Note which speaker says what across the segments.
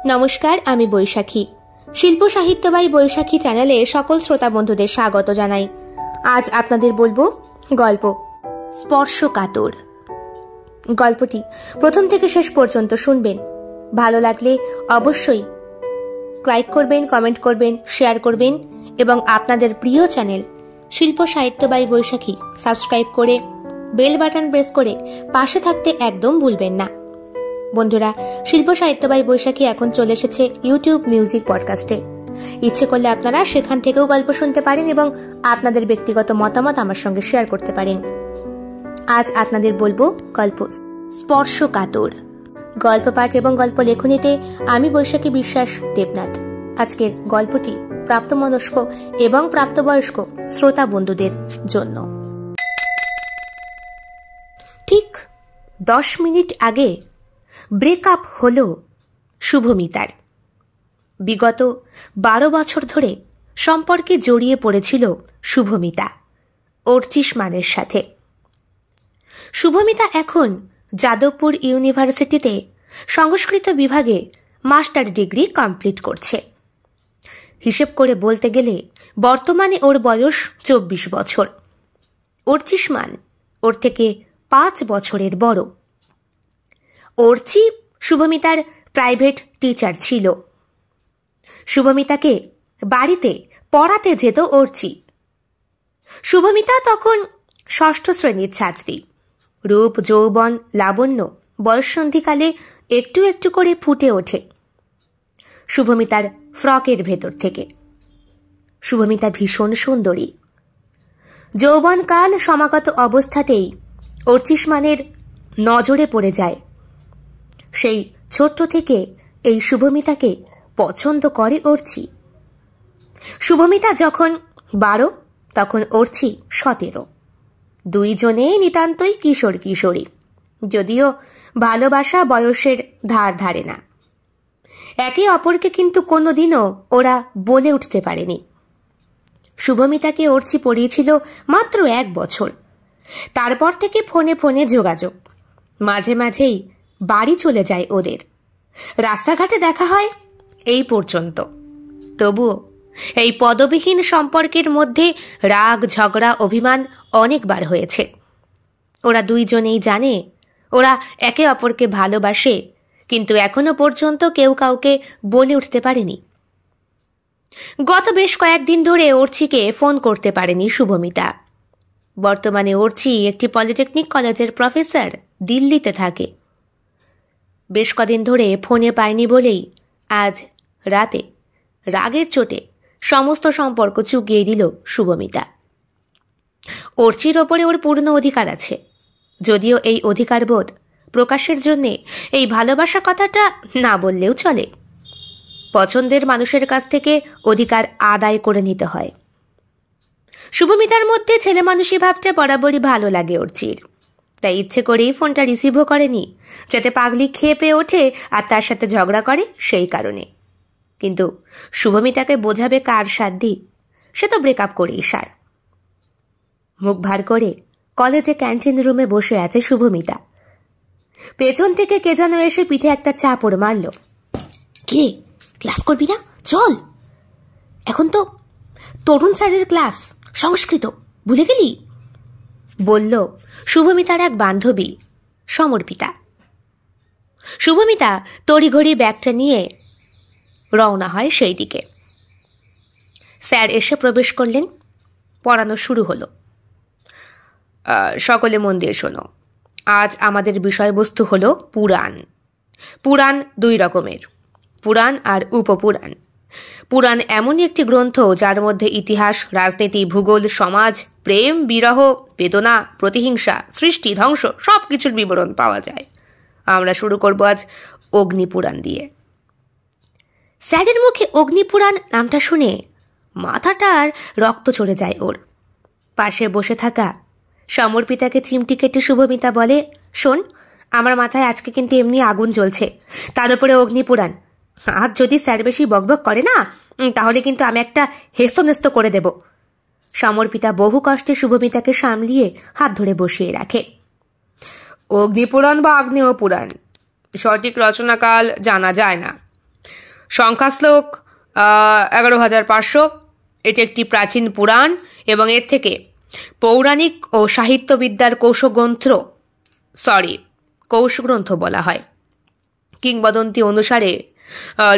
Speaker 1: নমস্কার, আমি বৈশাখী। শিল্প সাহিত্য বাই বৈশাখী চ্যানেলে সকল শ্রোতা বন্ধুদের স্বাগত জানাই। আজ আপনাদের বলবো গল্প স্পর্শকাতর। গল্পটি প্রথম থেকে শেষ পর্যন্ত শুনবেন। ভালো লাগলে অবশ্যই লাইক করবেন, কমেন্ট করবেন, শেয়ার করবেন এবং আপনাদের প্রিয় চ্যানেল শিল্প সাহিত্য বাই বৈশাখী সাবস্ক্রাইব করে বেল বাটন প্রেস করে পাশে থাকতে একদম ভুলবেন না। বন্ধুরা, শিল্প সাহিত্য বাই বৈশাখী এখন চলে এসেছে ইউটিউব মিউজিক পডকাস্টে। ইচ্ছে করলে আপনারা সেখান থেকেও গল্প শুনতে পারেন এবং আপনাদের ব্যক্তিগত মতামত আমার সঙ্গে শেয়ার করতে পারেন। আজ আপনাদের বলবো গল্প স্পর্শকাতর। গল্প পাঠ এবং গল্প লেখনীতে আমি বৈশাখী বিশ্বাস দেবনাথ। আজকের গল্পটি প্রাপ্তমনস্ক এবং প্রাপ্তবয়স্ক শ্রোতা বন্ধুদের জন্য। ঠিক 10 মিনিট আগে ব্রেকআপ হলো শুভমিতার। বিগত 12 বছর ধরে সম্পর্কে জড়িয়ে পড়েছিল শুভমিতা অর্চিষ্মানের সাথে। শুভমিতা এখন যাদবপুর ইউনিভার্সিটিতে সংস্কৃত বিভাগে মাস্টার ডিগ্রি কমপ্লিট করছে। হিসেব করে বলতে গেলে বর্তমানে ওর বয়স 24 বছর। অর্চিষ্মান ওর থেকে 5 বছরের বড়। অর্চি শুভমিতার প্রাইভেট টিচার ছিল। শুভমিতাকে বাড়িতে পড়াতে যেত অর্চি। শুভমিতা তখন 6ষ্ঠ শ্রেণীর ছাত্রী। রূপ, যৌবন, লাবণ্য বয়ঃসন্ধিকালে একটু একটু করে ফুটে ওঠে শুভমিতার ফ্রকের ভেতর থেকে। শুভমিতা ভীষণ সুন্দরী। যৌবনকাল সমাগত অবস্থাতেই অর্চিষ্মানের নজরে পড়ে যায়। সেই ছোট্ট থেকে এই শুভমিতাকে পছন্দ করে অর্চি। শুভমিতা যখন 12 তখন অর্চি 17। দুইজনে নিতান্তই কিশোর কিশোরী, যদিও ভালোবাসা বয়সের ধার ধারে না। একে অপরকে কিন্তু কোনোদিনও ওরা বলে উঠতে পারেনি। শুভমিতাকে অর্চি পড়িয়েছিল মাত্র 1 বছর। তারপর থেকে ফোনে ফোনে যোগাযোগ। মাঝে মাঝেই বাড়ি চলে যায় ওদের। রাস্তাঘাটে দেখা হয় এই পর্যন্ত। তবুও এই পদবিহীন সম্পর্কের মধ্যে রাগ, ঝগড়া, অভিমান অনেকবার হয়েছে। ওরা দুইজনেই জানে ওরা একে অপরকে ভালোবাসে, কিন্তু এখনো পর্যন্ত কেউ কাউকে বলে উঠতে পারেনি। গত বেশ কয়েকদিন ধরে অর্চিকে ফোন করতে পারেনি শুভমিতা। বর্তমানে অর্চি একটি পলিটেকনিক কলেজের প্রফেসর, দিল্লিতে থাকে। বেশ কদিন ধরে ফোনে পায়নি বলেই আজ রাতে রাগের চোটে সমস্ত সম্পর্ক চুকিয়ে দিল শুভমিতা। অর্চির ওপরে ওর পূর্ণ অধিকার আছে, যদিও এই অধিকারবোধ প্রকাশের জন্যে এই ভালোবাসা কথাটা না বললেও চলে। পছন্দের মানুষের কাছ থেকে অধিকার আদায় করে নিতে হয়। শুভমিতার মধ্যে ছেলে মানুষই ভাবতে বরাবরই ভালো লাগে অর্চির। তাই ইচ্ছে করেই ফোনটা রিসিভও করেনি, যাতে পাগলি খেপে ওঠে আর তার সাথে ঝগড়া করে সেই কারণে। কিন্তু শুভমিতাকে বোঝাবে কার সাধ্যি? সে তো ব্রেকআপ করেই সার। মুখ ভার করে কলেজে ক্যান্টিন রুমে বসে আছে শুভমিতা। পেছন থেকে কে যেন এসে পিঠে একটা চাপড় মারল। কে ক্লাস করবি না? চল, এখন তো তরুণ স্যারের ক্লাস, সংস্কৃত, ভুলে গেলি? বলল শুভমিতার এক বান্ধবী সমর্পিতা। শুভমিতা তড়িঘড়ি ব্যাগটা নিয়ে রওনা হয় সেই দিকে। স্যার এসে প্রবেশ করলেন। পড়ানো শুরু হলো। সকলে মন দিয়ে শোনো। আজ আমাদের বিষয়বস্তু হলো পুরাণ। পুরাণ 2 রকমের, পুরাণ আর উপপুরাণ। পুরাণ এমনই একটি গ্রন্থ যার মধ্যে ইতিহাস, রাজনীতি, ভূগোল, সমাজ, প্রেম, বিরহ, বেদনা, প্রতিহিংসা, সৃষ্টি, ধ্বংস সবকিছুর বিবরণ পাওয়া যায়। আমরা শুরু করব আজ অগ্নিপুরাণ দিয়ে। স্যারের মুখে অগ্নিপুরাণ নামটা শুনে মাথাটার রক্ত চড়ে যায় ওর। পাশে বসে থাকা সমর্পিতাকে চিমটি কেটে শুভমিতা বলে, শোন, আমার মাথায় আজকে কিন্তু এমনি আগুন জ্বলছে, তার উপরে অগ্নিপুরাণ। আজ যদি স্যার বেশি বকবক করে না, তাহলে কিন্তু আমি একটা হেস্তনেস্ত করে দেব। সমর্পিতা বহু কষ্টে শুভমিতাকে সামলিয়ে হাত ধরে বসিয়ে রাখে। অগ্নিপুরাণ বা আগ্নেয় পুরাণ, সঠিক রচনাকাল জানা যায় না। সংখ্যাশ্লোক 11,500। এটি একটি প্রাচীন পুরাণ এবং এর থেকে পৌরাণিক ও সাহিত্যবিদ্যার কৌশগ্রন্থ বলা হয়। কিংবদন্তি অনুসারে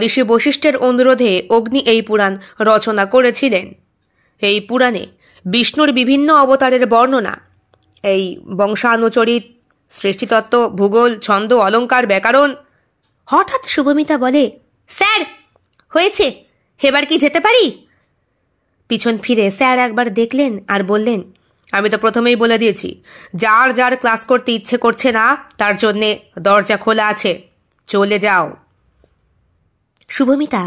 Speaker 1: ঋষি বশিষ্ঠের অনুরোধে অগ্নি এই পুরাণ রচনা করেছিলেন। এই পুরাণে বিষ্ণুর বিভিন্ন অবতারের বর্ণনা, এই বংশানুচরিত, সৃষ্টিতত্ত্ব, ভূগোল, ছন্দ, অলঙ্কার, ব্যাকরণ। হঠাৎ শুভমিতা বলে, স্যার হয়েছে, এবার কি যেতে পারি? পিছন ফিরে স্যার একবার দেখলেন আর বললেন, আমি তো প্রথমেই বলে দিয়েছি, যার যার ক্লাস করতে ইচ্ছে করছে না তার জন্যে দরজা খোলা আছে, চলে যাও। শুভমিতা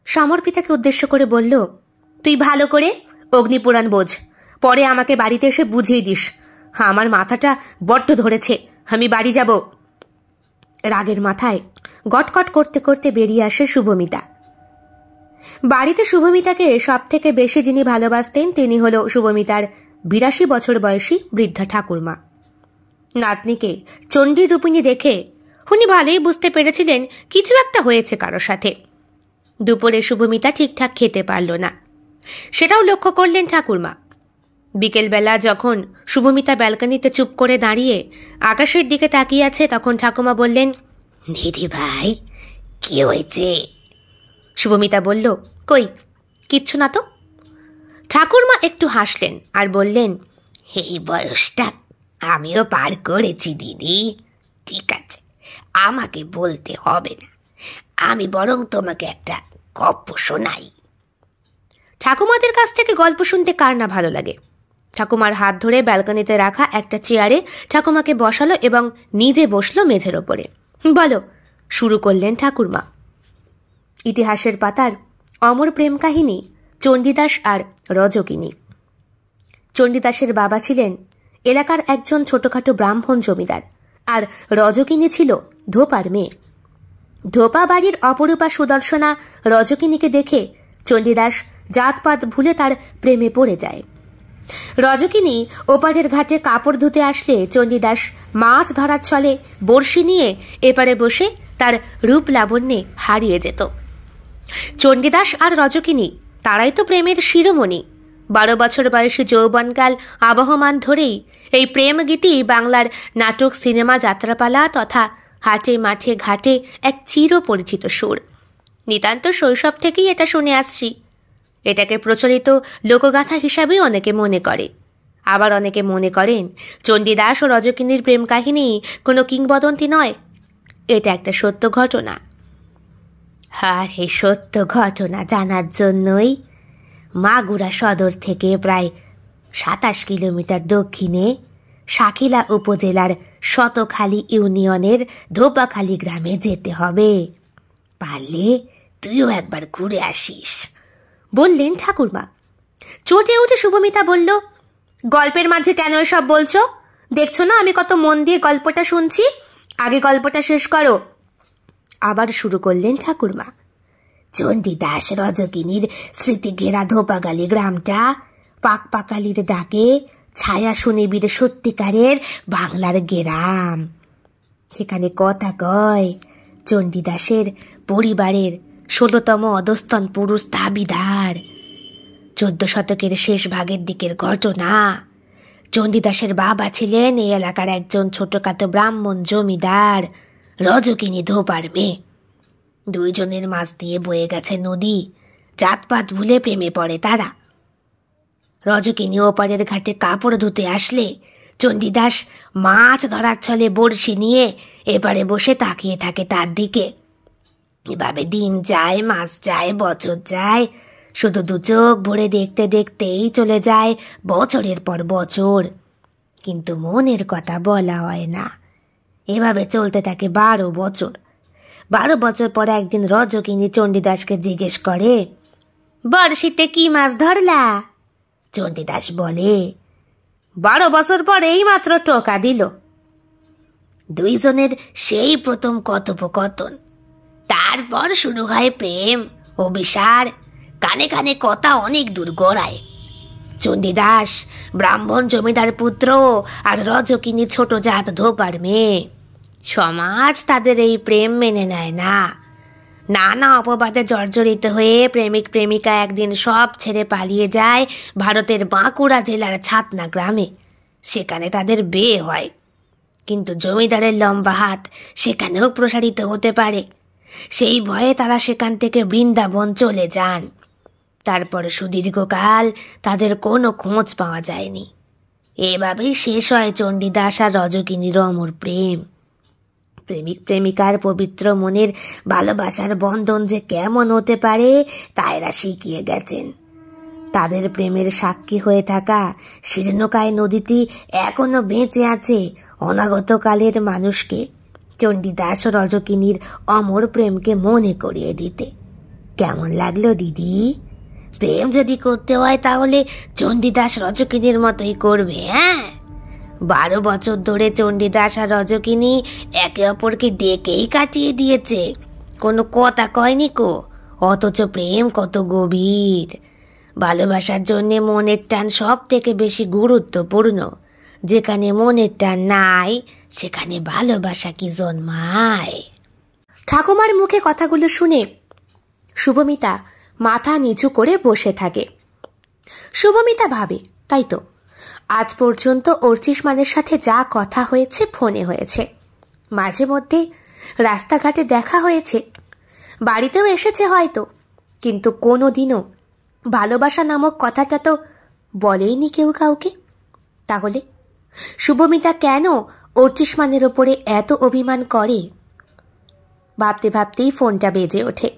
Speaker 1: সমর্পিতাকে উদ্দেশ্য করে বলল, তুই ভালো করে অগ্নিপুরাণ বোঝ, পরে আমাকে বাড়িতে এসে বুঝিয়ে দিস। আমার মাথাটা বড্ড ধরেছে, আমি বাড়ি যাব। রাগের মাথায় গটগট করতে করতে বেরিয়ে আসে শুভমিতা। বাড়িতে শুভমিতাকে সব থেকে বেশি যিনি ভালোবাসতেন তিনি হল শুভমিতার 82 বছর বয়সী বৃদ্ধা ঠাকুরমা। নাতনিকে চণ্ডীর রূপিণী দেখে উনি ভালোই বুঝতে পেরেছিলেন কিছু একটা হয়েছে কারোর সাথে। দুপুরে শুভমিতা ঠিকঠাক খেতে পারল না, সেটাও লক্ষ্য করলেন ঠাকুরমা। বিকেলবেলা যখন শুভমিতা ব্যালকনিতে চুপ করে দাঁড়িয়ে আকাশের দিকে তাকিয়ে আছে, তখন ঠাকুমা বললেন, দিদি ভাই কি হয়েছে? শুভমিতা বলল, কই কিচ্ছু না তো। ঠাকুরমা একটু হাসলেন আর বললেন, এই বয়সটা আমিও পার করেছি দিদি, ঠিক আছে, আমাকে বলতে হবে না, আমি বরং তোমাকে একটা গল্প শোনাই। ঠাকুমাদের কাছ থেকে গল্প শুনতে কার না ভালো লাগে। ঠাকুমার হাত ধরে ব্যালকনিতে রাখা একটা চেয়ারে ঠাকুমাকে বসালো এবং নিজে বসলো মেঝের ওপরে। বলো, শুরু করলেন ঠাকুরমা। ইতিহাসের পাতার অমর প্রেম কাহিনী চণ্ডীদাস আর রজকিনী। চণ্ডীদাসের বাবা ছিলেন এলাকার একজন ছোটখাটো ব্রাহ্মণ জমিদার, আর রজকিনী ছিল ধোপার মেয়ে। ধোপা বাড়ির অপরূপা সুদর্শনা রজকিনীকে দেখে চণ্ডীদাস জাতপাত ভুলে তার প্রেমে পড়ে যায়। রজকিনী ওপারের ঘাটে কাপড় ধুতে আসলে চণ্ডীদাস মাছ ধরার ছলে বড়শি নিয়ে এপারে বসে তার রূপ লাবণ্যে হারিয়ে যেত। চণ্ডীদাস আর রজকিনী তারাই তো প্রেমের শিরোমণি। 12 বছর বয়সী যৌবনকাল আবহমান ধরেই এই প্রেম গীতি বাংলার নাটক, সিনেমা, যাত্রাপালা তথা হাটে মাঠে ঘাটে এক চিরপরিচিত সুর। নিতান্ত শৈশব থেকেই এটা শুনে আসছি। এটাকে প্রচলিত লোকগাথা হিসাবেই অনেকে মনে করে। আবার অনেকে মনে করেন চণ্ডীদাস ও রজকিনীর প্রেম কাহিনী কোনো কিংবদন্তি নয়, এটা একটা সত্য ঘটনা। আর এই সত্য ঘটনা জানার জন্যই মাগুরা সদর থেকে প্রায় 27 কিলোমিটার দক্ষিণে শাকিলা উপজেলার শতখালী ইউনিয়নের ধোপাখালী গ্রামে যেতে হবে। পারলে তুইও একবার ঘুরে আসিস, বললেন ঠাকুরমা। চটে উঠে শুভমিতা বলল, গল্পের মাঝে কেন এসব বলছো? দেখছো না আমি কত মন দিয়ে গল্পটা শুনছি, আগে গল্পটা শেষ করো। আবার শুরু করলেন ঠাকুরমা। চণ্ডীদাস রজকিনীর স্মৃতি ঘেরা ধোপাগালি গ্রামটা পাকপাকালির ডাকে ছায়া সুনিবিড় সত্যিকারের বাংলার গ্রাম। সেখানে কথা কয় চণ্ডীদাসের পরিবারের 16তম অধস্তন পুরুষ দাবিদার। 14 শতকের শেষ ভাগের দিকের ঘটনা। চণ্ডীদাসের বাবা ছিলেন এই এলাকার একজন ছোটখাটো ব্রাহ্মণ জমিদার, রজকিনী ধোপার মেয়ে। দুইজনের মাঝ দিয়ে বয়ে গেছে নদী, জাতপাত ভুলে প্রেমে পড়ে তারা। রজকিনী ওপারের ঘাটে কাপড় ধুতে আসলে চণ্ডীদাস মাছ ধরার ছলে বড়শি নিয়ে এপারে বসে তাকিয়ে থাকে তার দিকে। এভাবে দিন যায়, মাস যায়, বছর যায়, শুধু 2 চোখ ভরে দেখতে দেখতেই চলে যায় বছরের পর বছর, কিন্তু মনের কথা বলা হয় না। এভাবে চলতে থাকে 12 বছর। 12 বছর পরে একদিন রজকিনী চণ্ডীদাসকে জিজ্ঞেস করে, বড়শিতে কি মাছ ধরলা? চণ্ডীদাস বলে, 12 বছর পরে এই মাত্র টোকা দিল। দুইজনের সেই প্রথম কথোপকথন। তারপর শুরু হয় প্রেম, অভিসার, কানে কানে কথা অনেক দূর গড়ায়। চণ্ডীদাস ব্রাহ্মণ জমিদার পুত্র আর রজকিনী ছোট জাত ধোপার মেয়ে। সমাজ তাদের এই প্রেম মেনে নেয় না। নানা অপবাদে জর্জরিত হয়ে প্রেমিক প্রেমিকা একদিন সব ছেড়ে পালিয়ে যায় ভারতের বাঁকুড়া জেলার ছাতনা গ্রামে। সেখানে তাদের বিয়ে হয়। কিন্তু জমিদারের লম্বা হাত সেখানেও প্রসারিত হতে পারে, সেই ভয়ে তারা সেখান থেকে বৃন্দাবন চলে যান। তারপর সুদীর্ঘকাল তাদের কোনো খোঁজ পাওয়া যায়নি। এভাবেই শেষ হয় চণ্ডীদাস আর রজকিনীর অমর প্রেম। প্রেমিক প্রেমিকার পবিত্র মনের ভালোবাসার বন্ধন যে কেমন হতে পারে তা এরা শিখিয়ে গেছেন। তাদের প্রেমের সাক্ষী হয়ে থাকা শীর্ণকায় নদীটি এখনো বেঁচে আছে অনাগত কালের মানুষকে চণ্ডীদাস ও রজকিনীর অমর প্রেমকে মনে করিয়ে দিতে। কেমন লাগলো দিদি? প্রেম যদি করতে হয় তাহলে চণ্ডীদাস রজকিনীর মতোই করবে। 12 বছর ধরে চণ্ডীদাস আর রজকিনী একে অপরকে ডেকেই কাটিয়ে দিয়েছে, কোনো কথা কয়নি কো। অথচ প্রেম কত গভীর। ভালোবাসার জন্যে মনের টান সব থেকে বেশি গুরুত্বপূর্ণ। যেখানে মনের টান নাই সেখানে ভালোবাসা কি জন্মায়? ঠাকুমার মুখে কথাগুলো শুনে শুভমিতা মাথা নিচু করে বসে থাকে। শুভমিতা ভাবে, তাই তো, আজ পর্যন্ত অর্চিষ্মানের সাথে যা কথা হয়েছে ফোনে হয়েছে, মাঝে মধ্যে রাস্তাঘাটে দেখা হয়েছে, বাড়িতেও এসেছে হয়তো, কিন্তু কোনো দিনও ভালোবাসা নামক কথাটা তো বলেইনি কেউ কাউকে। তাহলে শুভমিতা কেন অর্চিষ্মানের ওপরে এত অভিমান করে? ভাবতে ভাবতেই ফোনটা বেজে ওঠে।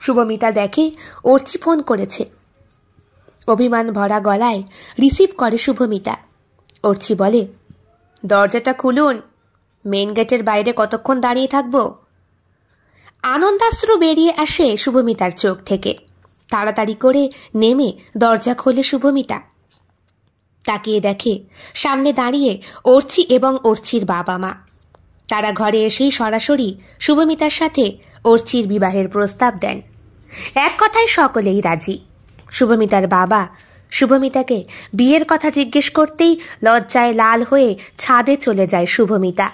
Speaker 1: শুভমিতা দেখে অর্চি ফোন করেছে। অভিমান ভরা গলায় রিসিভ করে শুভমিতা। অর্চি বলে, দরজাটা খুলুন, মেন গেটের বাইরে কতক্ষণ দাঁড়িয়ে থাকবো? আনন্দাশ্রু বেরিয়ে আসে শুভমিতার চোখ থেকে। তাড়াতাড়ি করে নেমে দরজা খোলে শুভমিতা। তাকিয়ে দেখে সামনে দাঁড়িয়ে অর্চি এবং অর্চির বাবা মা। তারা ঘরে এসেই সরাসরি শুভমিতার সাথে অর্চির বিবাহের প্রস্তাব দেন। এক কথায় সকলেই রাজি। শুভমিতার বাবা শুভমিতাকে বিয়ের কথা জিজ্ঞেস করতেই লজ্জায় লাল হয়ে ছাদে চলে যায় শুভমিতা।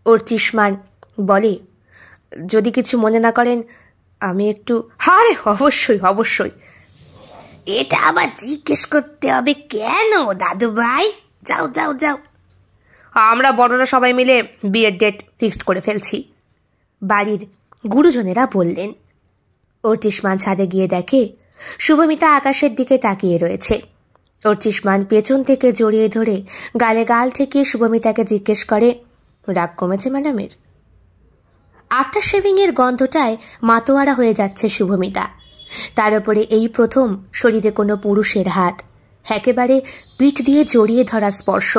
Speaker 1: অর্চিষ্মান বলে, যদি কিছু মনে না করেন আমি একটু। আরে অবশ্যই অবশ্যই। এটা আবার জিজ্ঞেস করতে হবে কেন দাদু ভাই? যাও যাও যাও, আমরা বড়রা সবাই মিলে বিয়ের ডেট ফিক্সড করে ফেলছি, বাড়ির গুরুজনেরা বললেন। অর্চিষ্মান ছাদে গিয়ে দেখে শুভমিতা আকাশের দিকে তাকিয়ে রয়েছে। অর্চিষ্মান পেছন থেকে জড়িয়ে ধরে গালে গাল ঠেকিয়ে শুভমিতাকে জিজ্ঞেস করে, রাগ কমেছে ম্যাডামের? আফটার শেভিংয়ের গন্ধটায় মাতোয়ারা হয়ে যাচ্ছে শুভমিতা। তার উপরে এই প্রথম শরীরে কোনো পুরুষের হাত, একেবারে পিঠ দিয়ে জড়িয়ে ধরা স্পর্শ।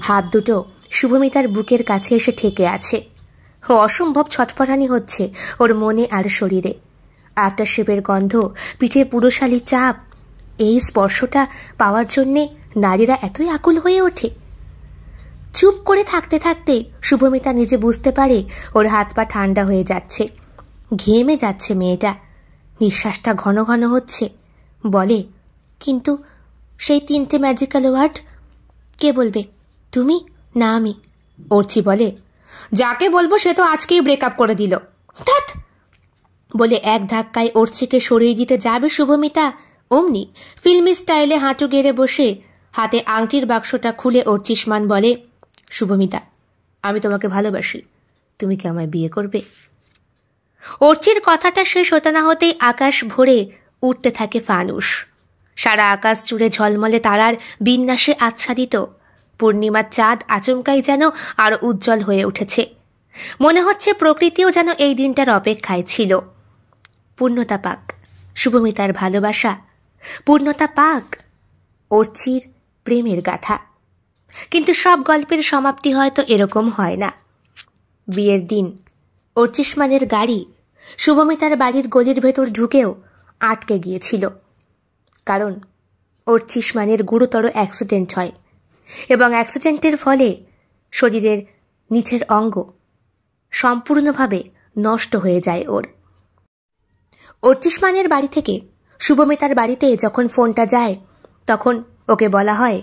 Speaker 1: হাত দুটো শুভমিতার বুকের কাছে এসে ঠেকে আছে। অসম্ভব ছটফটানি হচ্ছে ওর মনে আর শরীরে। আফটার শেভের গন্ধ, পিঠে পুরুষালী চাপ, এই স্পর্শটা পাওয়ার জন্যে নারীরা এতই আকুল হয়ে ওঠে। চুপ করে থাকতে থাকতে শুভমিতা নিজে বুঝতে পারে ওর হাত পা ঠান্ডা হয়ে যাচ্ছে, ঘেমে যাচ্ছে মেয়েটা, নিঃশ্বাসটা ঘন ঘন হচ্ছে। বলে, কিন্তু সেই 3টে ম্যাজিক্যাল ওয়ার্ড কে বলবে, তুমি না আমি? অর্চি বলে, যাকে বলবো সে তো আজকেই ব্রেকআপ করে দিল। ধ্যাৎ বলে এক ধাক্কায় অর্চিকে সরিয়ে দিতে যাবে শুভমিতা, অমনি ফিল্মি স্টাইলে হাঁটু গেড়ে বসে হাতে আংটির বাক্সটা খুলে অর্চিষ্মান বলে, শুভমিতা, আমি তোমাকে ভালোবাসি, তুমি কি আমায় বিয়ে করবে? অর্চির কথাটা শেষ হতে না হতেই আকাশ ভরে উঠতে থাকে ফানুস। সারা আকাশ জুড়ে ঝলমলে তারার বিন্যাসে আচ্ছাদিত। পূর্ণিমার চাঁদ আচমকাই যেন আরো উজ্জ্বল হয়ে উঠেছে। মনে হচ্ছে প্রকৃতিও যেন এই দিনটার অপেক্ষায় ছিল। পূর্ণতা পাক শুভমিতার ভালোবাসা, পূর্ণতা পাক অর্চির প্রেমের গাথা। কিন্তু সব গল্পের সমাপ্তি হয়তো এরকম হয় না। বিয়ের দিন অর্চিষ্মানের গাড়ি শুভমিতার বাড়ির গলির ভেতর ঢুকেও আটকে গিয়েছিল, কারণ অর্চিষ্মানের গুরুতর অ্যাক্সিডেন্ট হয় এবং অ্যাক্সিডেন্টের ফলে শরীরের নিচের অঙ্গ সম্পূর্ণভাবে নষ্ট হয়ে যায় ওর। অর্চিষ্মানের বাড়ি থেকে শুভমিতার বাড়িতে যখন ফোনটা যায় তখন ওকে বলা হয়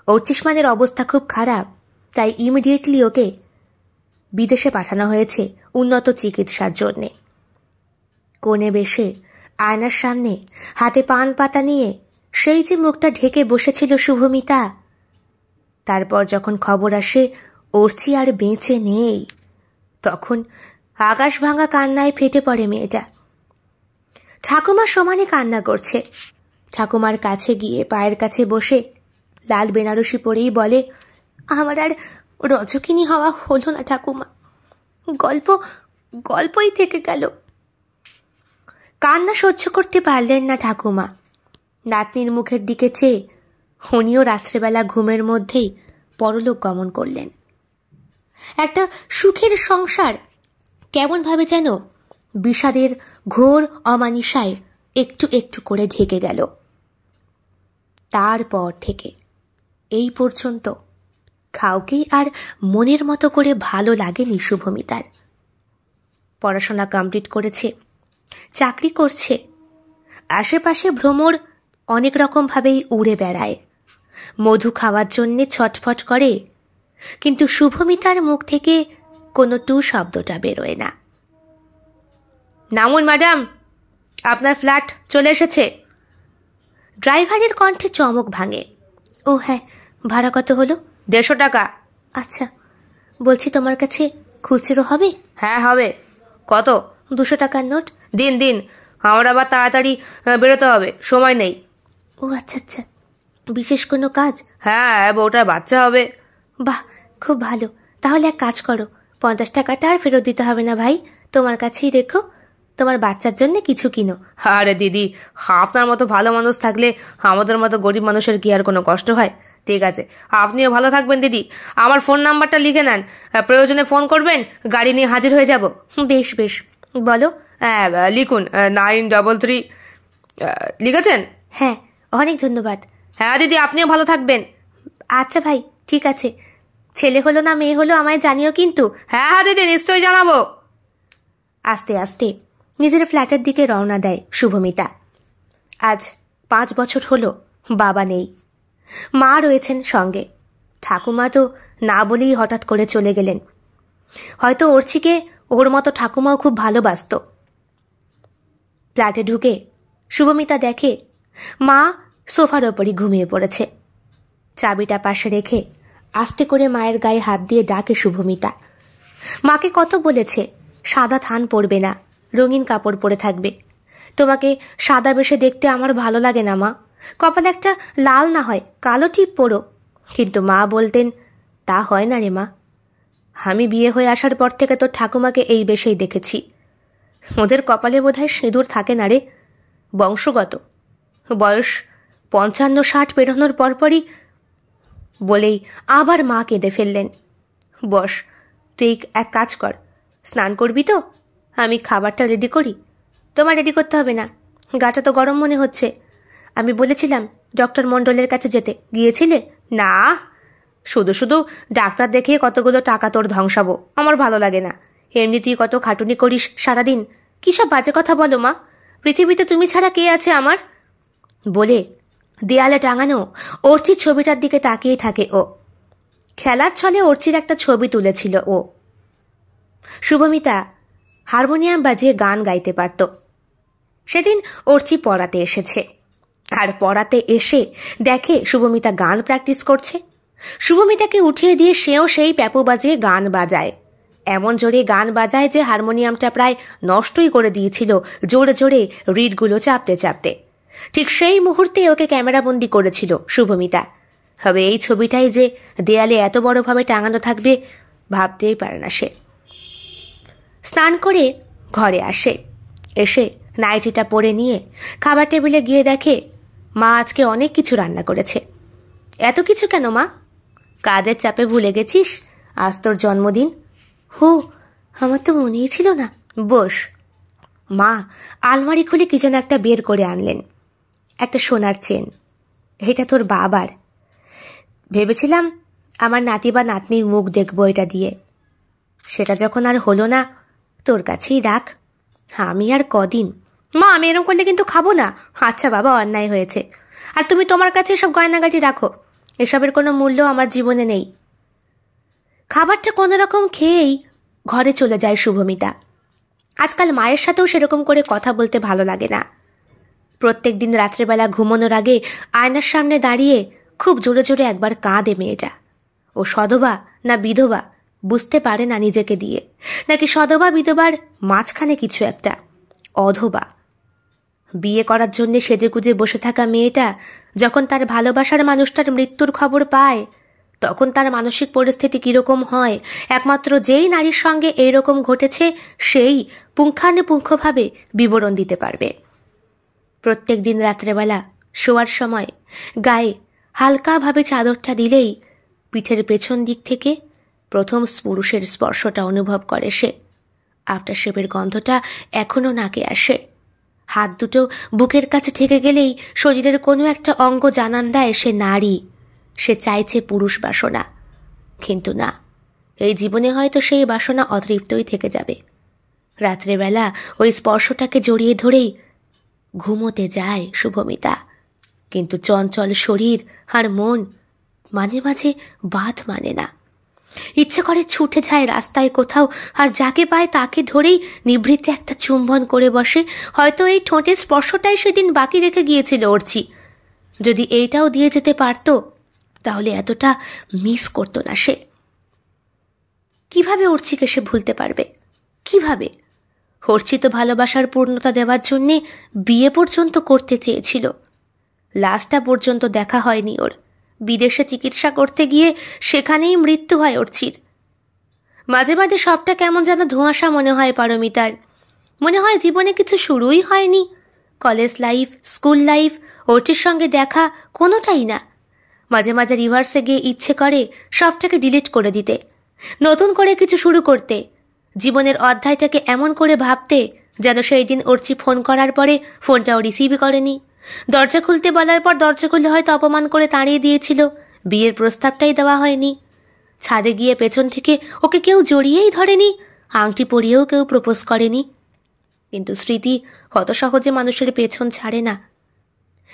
Speaker 1: অর্চিষ্মানের অবস্থা খুব খারাপ, তাই ইমিডিয়েটলি ওকে বিদেশে পাঠানো হয়েছে উন্নত চিকিৎসার জন্যে। কোণে বসে আয়নার সামনে হাতে পান পাতা নিয়ে সেই যে মুখটা ঢেকে বসেছিল শুভমিতা, তারপর যখন খবর আসে অর্চি আর বেঁচে নেই, তখন আকাশ ভাঙা কান্নায় ফেটে পড়ে মেয়েটা। ঠাকুমা সমানে কান্না করছে। ঠাকুমার কাছে গিয়ে পায়ের কাছে বসে লাল বেনারসি পরেই বলে, আমার আর রজকিনী হওয়া হলো না ঠাকুমা, গল্পই থেকে গেল। কান্না সহ্য করতে পারলেন না ঠাকুমা। নাতনির মুখের দিকে চেয়ে উনিও রাত্রেবেলা ঘুমের মধ্যেই পরলোক গমন করলেন। একটা সুখের সংসার কেমনভাবে যেন বিষাদের ঘোর অমানিসায় একটু একটু করে ঢেকে গেল। তারপর থেকে এই পর্যন্ত কাউকেই আর মনের মতো করে ভালো লাগেনি শুভমিতার। পড়াশোনা কমপ্লিট করেছে, চাকরি করছে, আশেপাশে ভ্রমর অনেক রকমভাবেই উড়ে বেড়ায়, মধু খাওয়ার জন্যে ছটফট করে, কিন্তু শুভমিতার মুখ থেকে কোনো টু শব্দটা বেরোয় না। নামুন ম্যাডাম, আপনার ফ্ল্যাট চলে এসেছে। ড্রাইভারের কণ্ঠে চমক ভাঙে। ও হ্যাঁ, ভাড়া কত হলো? 150 টাকা। আচ্ছা, বলছি তোমার কাছে খুচরো হবে? হ্যাঁ হবে। কত? 200 টাকার নোট। দিন দিন, আমার আবার তাড়াতাড়ি বেরোতে হবে, সময় নেই। ও আচ্ছা আচ্ছা, বিশেষ কোনো কাজ? হ্যাঁ, বউটার বাচ্চা হবে। বাহ, খুব ভালো। তাহলে এক কাজ করো, 50 টাকাটা আর ফেরত দিতে হবে না ভাই, তোমার কাছেই রেখো, তোমার বাচ্চার জন্য কিছু কিনো। আরে দিদি, আপনার মতো ভালো মানুষ থাকলে আমাদের মতো গরিব মানুষের কি আর কোনো কষ্ট হয়? ঠিক আছে, আপনিও ভালো থাকবেন দিদি। আমার ফোন নাম্বারটা লিখে নেন, প্রয়োজনে ফোন করবেন, গাড়ি নিয়ে হাজির হয়ে যাব। বেশ বেশ, বলো। হ্যাঁ লিখুন, 933। লিখেছেন? হ্যাঁ, অনেক ধন্যবাদ। হ্যাঁ দিদি, আপনিও ভালো থাকবেন। আচ্ছা ভাই, ঠিক আছে। ছেলে হলো না মেয়ে হলো আমায় জানিও কিন্তু। হ্যাঁ হ্যাঁ দিদি, নিশ্চয়ই জানাবো। আস্তে আস্তে নিজের ফ্ল্যাটের দিকে রওনা দেয় শুভমিতা। আজ 5 বছর হলো বাবা নেই, মা রয়েছেন সঙ্গে। ঠাকুমা তো না বলেই হঠাৎ করে চলে গেলেন। হয়তো অর্চিকে ওর মতো ঠাকুমাও খুব ভালোবাসত। ফ্ল্যাটে ঢুকে শুভমিতা দেখে মা সোফার ওপরই ঘুমিয়ে পড়েছে। চাবিটা পাশে রেখে আস্তে করে মায়ের গায়ে হাত দিয়ে ডাকে শুভমিতা। মাকে কত বলেছে সাদা থান পরবে না, রঙিন কাপড় পরে থাকবে। তোমাকে সাদা বেশে দেখতে আমার ভালো লাগে না মা, কপালে একটা লাল না হয় কালো টিপ পরো। কিন্তু মা বলতেন, তা হয় না রে মা, আমি বিয়ে হয়ে আসার পর থেকে তোর ঠাকুমাকে এই বেশেই দেখেছি। ওদের কপালে বোধহয় সিঁদুর থাকে না রে, বংশগত। বয়স 55-60 পেরোনোর পরপরই। বলেই আবার মা কেঁদে ফেললেন। বস, তুই এক কাজ কর, স্নান করবি তো? আমি খাবারটা রেডি করি। তোমার রেডি করতে হবে না, গাটা তো গরম মনে হচ্ছে। আমি বলেছিলাম ডক্টর মণ্ডলের কাছে যেতে, গিয়েছিলে? না, শুধু শুধু ডাক্তার দেখিয়ে কতগুলো টাকা তোর ধ্বংসাবো আমার ভালো লাগে না। এমনিতেই কত খাটুনি করিস সারাদিন। কী সব বাজে কথা বলো মা, পৃথিবীতে তুমি ছাড়া কে আছে আমার? বলে দেয়ালে টাঙানো অর্চির ছবিটার দিকে তাকিয়ে থাকে ও। খেলার ছলে অর্চির একটা ছবি তুলেছিল ও। শুভমিতা হারমোনিয়াম বাজিয়ে গান গাইতে পারত। সেদিন অর্চি পড়াতে এসেছে, আর পড়াতে এসে দেখে শুভমিতা গান প্র্যাকটিস করছে। শুভমিতাকে উঠিয়ে দিয়ে সেও সেই প্যাপো বাজিয়ে গান বাজায়। এমন জোরে গান বাজায় যে হারমোনিয়ামটা প্রায় নষ্টই করে দিয়েছিল জোরে জোরে রিডগুলো চাপতে চাপতে। ঠিক সেই মুহূর্তে ওকে ক্যামেরাবন্দি করেছিল শুভমিতা। তবে এই ছবিটাই যে দেয়ালে এত বড়ভাবে টাঙানো থাকবে ভাবতেই পারে না সে। স্নান করে ঘরে আসে, এসে নাইটিটা পরে নিয়ে খাবার টেবিলে গিয়ে দেখে মা আজকে অনেক কিছু রান্না করেছে। এত কিছু কেন মা? কাজের চাপে ভুলে গেছিস, আজ তোর জন্মদিন। হো, আমার তো মনেই ছিল না। বস। মা আলমারি খুলে কি যেন একটা বের করে আনলেন, একটা সোনার চেন। এটা তোর বাবার। ভেবেছিলাম আমার নাতি বা নাতনির মুখ দেখবো এটা দিয়ে, সেটা যখন আর হলো না তোর কাছেই রাখ। আমি আর কদিন। মা, আমি এরম করলে কিন্তু খাবো না। আচ্ছা বাবা, অন্যায় হয়েছে। আর তুমি তোমার কাছে সব গয়নাগাটি রাখো, এসবের কোনো মূল্য আমার জীবনে নেই। খাবারটা কোনো রকম খেয়েই ঘরে চলে যায় শুভমিতা। আজকাল মায়ের সাথেও সেরকম করে কথা বলতে ভালো লাগে না। প্রত্যেক দিন রাত্রেবেলা ঘুমানোর আগে আয়নার সামনে দাঁড়িয়ে খুব জোরে জোরে একবার কাঁদে মেয়েটা। ও সধবা না বিধবা বুঝতে পারে না নিজেকে দিয়ে, নাকি সধবা বিধবার মাঝখানে কিছু একটা, অধবা। বিয়ে করার জন্য সেজেগুজে বসে থাকা মেয়েটা যখন তার ভালোবাসার মানুষটার মৃত্যুর খবর পায়, তখন তার মানসিক পরিস্থিতি কিরকম হয় একমাত্র যেই নারীর সঙ্গে এইরকম ঘটেছে সেই পুঙ্খানুপুঙ্খভাবে বিবরণ দিতে পারবে। প্রত্যেক দিন রাত্রেবেলা শোয়ার সময় গায়ে হালকাভাবে চাদরটা দিলেই পিঠের পেছন দিক থেকে প্রথম পুরুষের স্পর্শটা অনুভব করে সে। আফটারশেভের গন্ধটা এখনো নাকে আসে। হাত দুটো বুকের কাছে ঠেকে গেলেই শরীরের কোনো একটা অঙ্গ জানান দেয় সে নারী, সে চাইছে পুরুষ বাসনা। কিন্তু না, এই জীবনে হয়তো সেই বাসনা অতৃপ্তই থেকে যাবে। রাত্রেবেলা ওই স্পর্শটাকে জড়িয়ে ধরেই ঘুমোতে যায় শুভমিতা, কিন্তু চঞ্চল শরীর আর মন মাঝে মাঝে বাঁধ মানে না। ইচ্ছে করে ছুটে যায় রাস্তায় কোথাও, আর যাকে পায় তাকে ধরেই নিভৃতে একটা চুম্বন করে বসে। হয়তো এই ঠোঁটের স্পর্শটাই সেদিন বাকি রেখে গিয়েছিল অর্চি। যদি এইটাও দিয়ে যেতে পারত তাহলে এতটা মিস করতো না সে। কিভাবে অর্চিকে সে ভুলতে পারবে? কিভাবে? অর্চি তো ভালোবাসার পূর্ণতা দেওয়ার জন্যে বিয়ে পর্যন্ত করতে চেয়েছিল। লাস্টটা পর্যন্ত দেখা হয়নি ওর। বিদেশে চিকিৎসা করতে গিয়ে সেখানেই মৃত্যু হয় অর্চির। মাঝে মাঝে সবটা কেমন যেন ধোঁয়াশা মনে হয় পারমিতার। মনে হয় জীবনে কিছু শুরুই হয়নি। কলেজ লাইফ, স্কুল লাইফ, অর্চির সঙ্গে দেখা কোনোটাই না। মাঝে মাঝে রিভার্সে গিয়ে ইচ্ছে করে সবটাকে ডিলিট করে দিতে, নতুন করে কিছু শুরু করতে, জীবনের অধ্যায়টাকে এমন করে ভাবতে যেন সেই দিন অর্চি ফোন করার পরে ফোনটাও রিসিভই করেনি। দরজা খুলতে বলার পর দরজা খুলে হয়তো অপমান করে তাড়িয়ে দিয়েছিল, বিয়ের প্রস্তাবটাই দেওয়া হয়নি। ছাদে গিয়ে পেছন থেকে ওকে কেউ জড়িয়েই ধরেনি, আংটি পরিয়েও কেউ প্রপোজ করেনি। কিন্তু স্মৃতি কত সহজে মানুষের পেছন ছাড়ে না।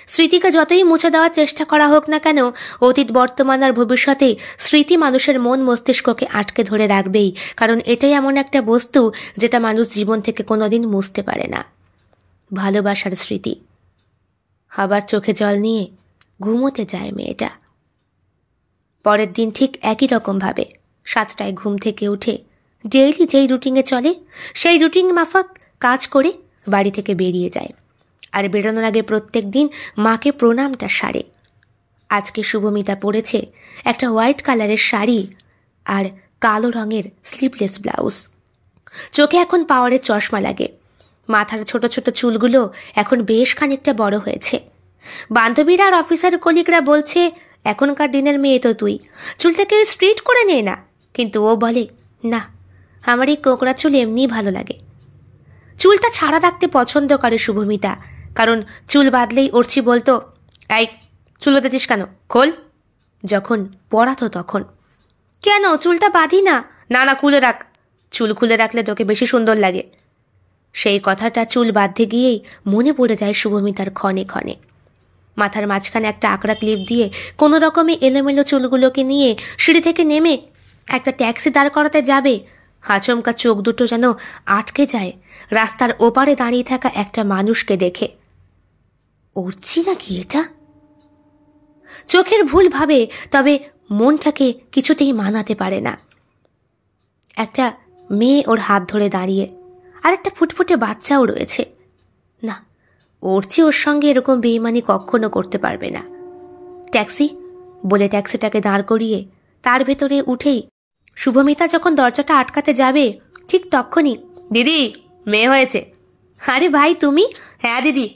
Speaker 1: স্মৃতিকে যতই মুছে দেওয়ার চেষ্টা করা হোক না কেন, অতীত, বর্তমান আর ভবিষ্যতে স্মৃতি মানুষের মন মস্তিষ্ককে আটকে ধরে রাখবেই, কারণ এটাই এমন একটা বস্তু যেটা মানুষ জীবন থেকে কোনোদিন মুছতে পারে না। ভালোবাসার স্মৃতি। আবার চোখে জল নিয়ে ঘুমোতে যায় মেয়েটা। পরের দিন ঠিক একই রকমভাবে 7টায় ঘুম থেকে উঠে ডেইলি যেই রুটিনে চলে সেই রুটিন মাফক কাজ করে বাড়ি থেকে বেরিয়ে যায়। আর বেরোনোর আগে প্রত্যেক দিন মাকে প্রণামটা সারে। আজকে শুভমিতা পরেছে একটা হোয়াইট কালারের শাড়ি আর কালো রঙের স্লিভলেস ব্লাউজ। চোখে এখন পাওয়ারের চশমা লাগে। মাথার ছোট ছোট চুলগুলো এখন বেশ খানিকটা বড় হয়েছে। বান্ধবীরা আর অফিসার কলিগরা বলছে, এখনকার দিনের মেয়ে তো তুই, চুলটাকে স্ট্রেট করে নে না। কিন্তু ও বলে, না, আমার এই কোকড়া চুল এমনিই ভালো লাগে। চুলটা ছাড়া রাখতে পছন্দ করে শুভমিতা, কারণ চুল বাঁধলেই অর্চি বলতো, এই চুল বেঁধেছিস কেন, খোল। যখন পড়াতো তখন, কেন চুলটা বাঁধি না? না না, খুলে রাখ, চুল খুলে রাখলে তোকে বেশি সুন্দর লাগে। সেই কথাটা চুল বাঁধতে গিয়েই মনে পড়ে যায় শুভমিতার ক্ষণে ক্ষণে। মাথার মাঝখানে একটা আকড়া ক্লিপ দিয়ে কোনো রকমে এলোমেলো চুলগুলোকে নিয়ে সিঁড়ি থেকে নেমে একটা ট্যাক্সি দাঁড় করাতে যাবে, আচমকা চোখ দুটো যেন আটকে যায় রাস্তার ওপারে দাঁড়িয়ে থাকা একটা মানুষকে দেখে। অর্চি নাকি এটা? চোখের ভুল ভাবে, তবে মনটাকে কিছুতেই মানাতে পারে না। একটা মেয়ে ওর হাত ধরে দাঁড়িয়ে, আর একটা ফুটফুটে বাচ্চাও রয়েছে। না, অর্চি ওর সঙ্গে এরকম বেইমানি কখনো করতে পারবে না। ট্যাক্সি বলে ট্যাক্সিটাকে দাঁড় করিয়ে তার ভেতরে উঠেই শুভমিতা যখন দরজাটা আটকাতে যাবে, ঠিক তখনই, দিদি, মেয়ে হয়েছে। আরে ভাই তুমি? হ্যাঁ দিদি,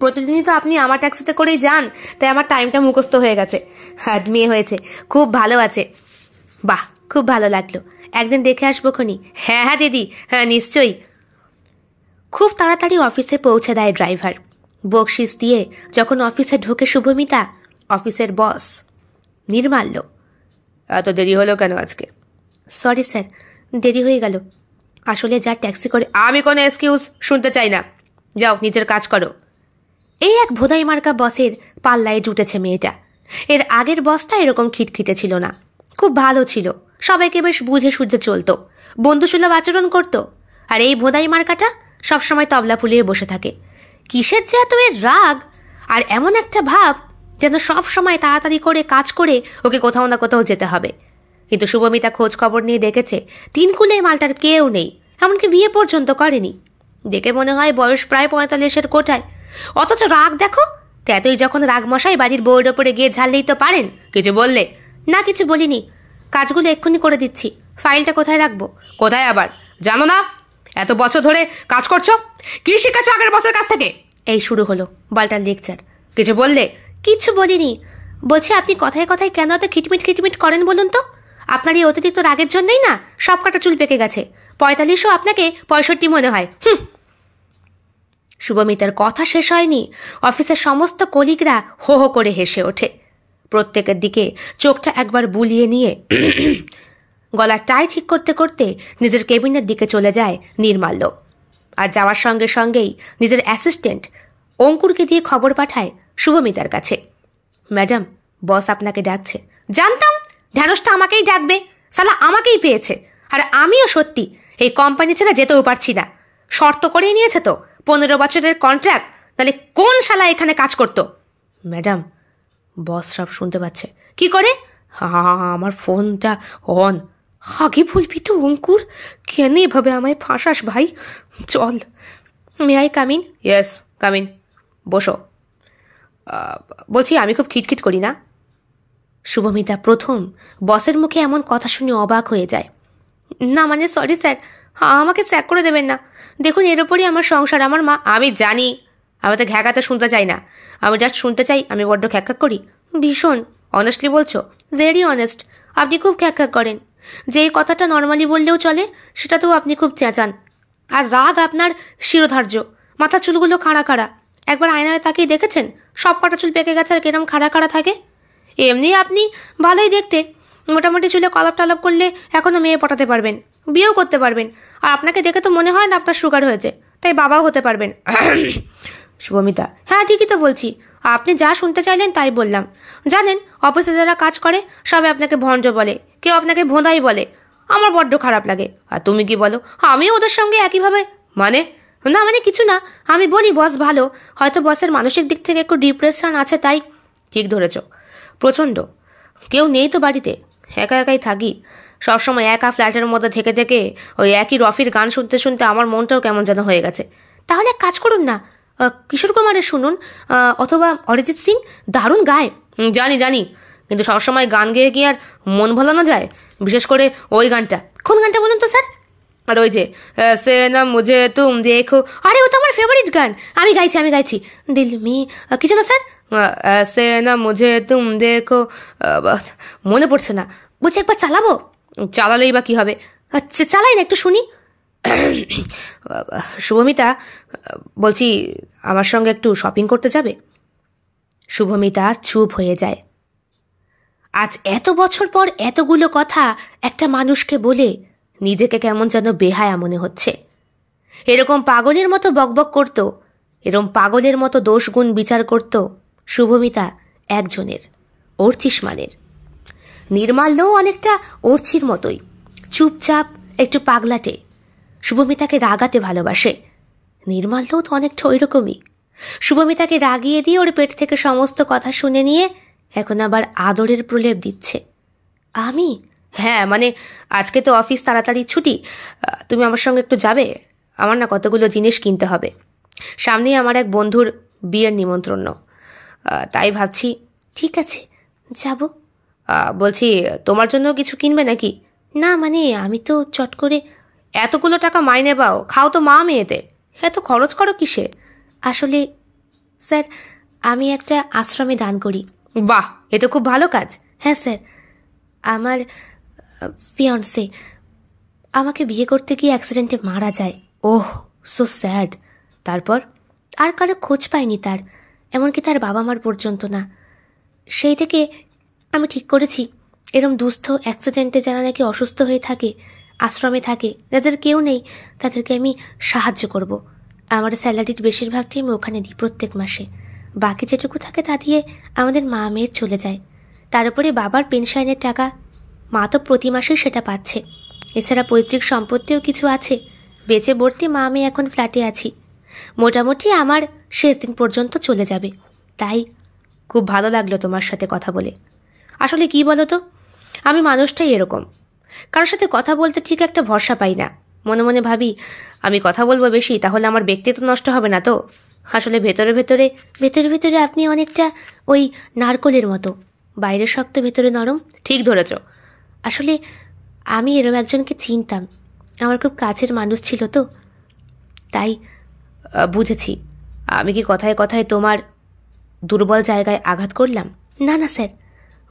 Speaker 1: প্রতিদিনই তো আপনি আমার ট্যাক্সিতে করেই যান, তাই আমার টাইমটা মুখস্থ হয়ে গেছে। হ্যাঁ, মেয়ে হয়েছে, খুব ভালো আছে। বাহ, খুব ভালো লাগলো, একদিন দেখে আসবো খনি। হ্যাঁ হ্যাঁ দিদি, হ্যাঁ নিশ্চয়ই। খুব তাড়াতাড়ি অফিসে পৌঁছে দেয় ড্রাইভার। বকশিস দিয়ে যখন অফিসে ঢোকে শুভমিতা, অফিসের বস নির্মাল্য, এত দেরি হলো কেন আজকে? সরি স্যার, দেরি হয়ে গেল। আসলে যা ট্যাক্সি করে। আমি কোনো এক্সকিউজ শুনতে চাই না, যাও নিজের কাজ করো। এই এক ভোদাই মার্কা বসের পাল্লায় জুটেছে মেয়েটা। এর আগের বসটা এরকম খিটখিটে ছিল না, খুব ভালো ছিল, সবাইকে বেশ বুঝে সুঝে চলতো, বন্ধুসুলভ আচরণ করত। আর এই ভোদাই মার্কাটা সবসময় তবলা ফুলিয়ে বসে থাকে। কিসের যে এত এর রাগ, আর এমন একটা ভাব যেন সব সময় তাড়াতাড়ি করে কাজ করে ওকে কোথাও না কোথাও যেতে হবে। কিন্তু শুভমিতা খোঁজ খবর নিয়ে দেখেছে তিনকুলে মালটার কেউ নেই, এমনকি বিয়ে পর্যন্ত করেনি। দেখে মনে হয় বয়স প্রায় 45-এর কোটায়, অথচ রাগ দেখো। এতই যখন রাগ মশাই বাড়ির বউয়ের ওপরে গিয়ে ঝাললেই তো পারেন। কিছু বললে? না, কিছু বলিনি, কাজগুলো এক্ষুনি করে দিচ্ছি। ফাইলটা কোথায় রাখবো? কোথায় আবার, জানো না? এত বছর ধরে কাজ করছো, কি শিখেছো আগের বছর কাছ থেকে? এই শুরু হলো বালটার লেকচার। কিছু বললে? কিছু বলিনি। বলছি, আপনি কথায় কথায় কেন এত খিটমিট খিটমিট করেন বলুন তো? আপনার এই অতিরিক্ত রাগের জন্যই না সব কাটা চুল পেকে গেছে। 45ও আপনাকে 65 মনে হয়। শুভমিতার কথা শেষ হয়নি, অফিসের সমস্ত কলিগরা হো হো করে হেসে ওঠে। প্রত্যেকের দিকে চোখটা একবার বুলিয়ে নিয়ে গলার টাই ঠিক করতে করতে নিজের কেবিনের দিকে চলে যায় নির্মাল্য। আর যাওয়ার সঙ্গে সঙ্গেই নিজের অ্যাসিস্ট্যান্ট অঙ্কুরকে দিয়ে খবর পাঠায় শুভমিতার কাছে। ম্যাডাম, বস আপনাকে ডাকছে। জানতাম ঢ্যাঁড়সটা আমাকেই ডাকবে, সালা আমাকেই পেয়েছে। আর আমিও সত্যি এই কোম্পানি ছেড়ে যেতেও পারছি না। শর্ত করেই নিয়েছে তো, 15 বছরের কন্ট্রাক্ট, তাহলে কোন শালা এখানে কাজ করতো? ম্যাডাম, বস সব শুনতে পাচ্ছে। কি করে? আমার ফোনটা অন। আগে বলবি তো অঙ্কুর, কেন এভাবে আমায় ফাঁসাস ভাই? চল। May I come in? Yes, come in. বসো। বলছি, আমি খুব খিটখিট করি না? শুভমিতা প্রথম বসের মুখে এমন কথা শুনে অবাক হয়ে যায়। না মানে, সরি স্যার, আমাকে স্যাক করে দেবেন না। দেখুন, এর ওপরই আমার সংসার, আমার মা। আমি জানি, আমি তো ঘ্যাকাতে শুনতে চাই না। আমি জাস্ট শুনতে চাই আমি বড্ড খ্যাক করি। ভীষণ। অনেস্টলি বলছো? Very honest. আপনি খুব খ্যাক করেন। যেই কথাটা নর্মালি বললেও চলে সেটাতেও আপনি খুব চেঁচান। আর রাগ আপনার শিরোধার্য। মাথার চুলগুলো খাড়া খাড়া। একবার আয়নায় তাকিয়ে দেখেছেন সব কটা চুল পেকে গেছে আর কিরম খাড়া খাড়া থাকে? এমনি আপনি ভালোই দেখতে, মোটামুটি চুলে কলপ টলপ করলে এখনও মেয়ে পটাতে পারবেন, বিয়েও করতে পারবেন। আর আপনাকে দেখে তো মনে হয় না আপনার সুগার হয়েছে, তাই বাবাও হতে পারবেন। শুভমিতা, হ্যাঁ ঠিকই তো বলছি। আপনি যা শুনতে চাইলেন তাই বললাম। জানেন, অফিসে যারা কাজ করে সবাই আপনাকে ভঞ্জ বলে, কেউ আপনাকে ভোঁদাই বলে। আমার বড্ড খারাপ লাগে। আর তুমি কি বলো? আমিও ওদের সঙ্গে একইভাবে। মানে? না মানে কিছু না, আমি বলি বস ভালো, হয়তো বসের মানসিক দিক থেকে একটু ডিপ্রেশন আছে তাই। ঠিক ধরেছ, প্রচণ্ড। কেউ নেই তো বাড়িতে, একা একাই থাকি। সবসময় একা ফ্ল্যাটের মধ্যে থেকে থেকে ওই একই রফির গান শুনতে শুনতে আমার মনটাও কেমন যেন হয়ে গেছে। তাহলে এক কাজ করুন না, কিশোর কুমারের শুনুন, অথবা অরিজিৎ সিং, দারুণ গায়। জানি জানি, কিন্তু সবসময় গান গেয়ে গিয়ে আর মন ভোলানো যায়? বিশেষ করে ওই গানটা। কোন গানটা বলুন তো স্যার? আর ওই যে সে না মুঝে তুম দেখো। আরে ও তো আমার ফেভারিট গান, আমি গাইছি। দিল মি কি যেন স্যার? সে না মুঝে তুম দেখো, মনে পড়ছে না। বলছি একবার চালাবো? চালালেই বা কি হবে? আচ্ছা চালাই না, একটু শুনি। শুভমিতা, বলছি আমার সঙ্গে একটু শপিং করতে যাবে? শুভমিতা চুপ হয়ে যায়। আজ এত বছর পর এতগুলো কথা একটা মানুষকে বলে নিজেকে কেমন যেন বেহায়া মনে হচ্ছে। এরকম পাগলের মতো বকবক করত, এরকম পাগলের মতো দোষগুণ বিচার করত শুভমিতা একজনের, অর্চিস মানের। নির্মাল্যও অনেকটা অর্চির মতোই, চুপচাপ, একটু পাগলাটে। শুভমিতাকে রাগাতে ভালোবাসে। নির্মাল্যও তো অনেকটা ওই রকমই। শুভমিতাকে রাগিয়ে দিয়ে ওর পেট থেকে সমস্ত কথা শুনে নিয়ে এখন আবার আদরের প্রলেপ দিচ্ছে। আমি? হ্যাঁ মানে, আজকে তো অফিস তাড়াতাড়ি ছুটি, তুমি আমার সঙ্গে একটু যাবে? আমার না কতগুলো জিনিস কিনতে হবে। সামনেই আমার এক বন্ধুর বিয়ের নিমন্ত্রণ, তাই ভাবছি। ঠিক আছে, যাব। বলছি, তোমার জন্য কিছু কিনবে নাকি? না মানে, আমি তো চট করে। এতগুলো টাকা মাইনে পাও, খাও তো মা মেয়েতে, এত খরচ করো কিসে? আসলে স্যার, আমি একটা আশ্রমে দান করি। বাহ, এ তো খুব ভালো কাজ। হ্যাঁ স্যার, আমার ফিয়ন্সে আমাকে বিয়ে করতে গিয়ে অ্যাক্সিডেন্টে মারা যায়। ওহ, সো স্যাড। তারপর? আর কারো খোঁজ পাইনি তার, এমনকি তার বাবা মার পর্যন্ত না। সেই থেকে আমি ঠিক করেছি, এরম দুস্থ অ্যাক্সিডেন্টে যারা নাকি অসুস্থ হয়ে থাকে, আশ্রমে থাকে, যাদের কেউ নেই, তাদেরকে আমি সাহায্য করব। আমার স্যালারির বেশিরভাগটাই আমি ওখানে দিই প্রত্যেক মাসে। বাকি যেটুকু থাকে তা দিয়ে আমাদের মা মেয়ের চলে যায়। তার উপরে বাবার পেনশনের টাকা, মা তো প্রতি মাসেই সেটা পাচ্ছে। এছাড়া পৈতৃক সম্পত্তিও কিছু আছে, বেঁচে ভর্তি মা আমি এখন ফ্ল্যাটে আছি, মোটামুটি আমার শেষ দিন পর্যন্ত চলে যাবে। তাই খুব ভালো লাগলো তোমার সাথে কথা বলে। আসলে কি বলো তো, আমি মানুষটাই এরকম, কারোর সাথে কথা বলতে ঠিক একটা ভরসা পাই না। মনে মনে ভাবি আমি কথা বলবো বেশি, তাহলে আমার ব্যক্তিত্ব নষ্ট হবে না তো। আসলে ভেতরে ভেতরে আপনি অনেকটা ওই নারকলের মতো, বাইরে শক্ত ভেতরে নরম। ঠিক ধরেছ। আসলে আমি এরম একজনকে চিনতাম, আমার খুব কাছের মানুষ ছিল তো, তাই বুঝেছি। আমি কি কথায় কথায় তোমার দুর্বল জায়গায় আঘাত করলাম? না না স্যার,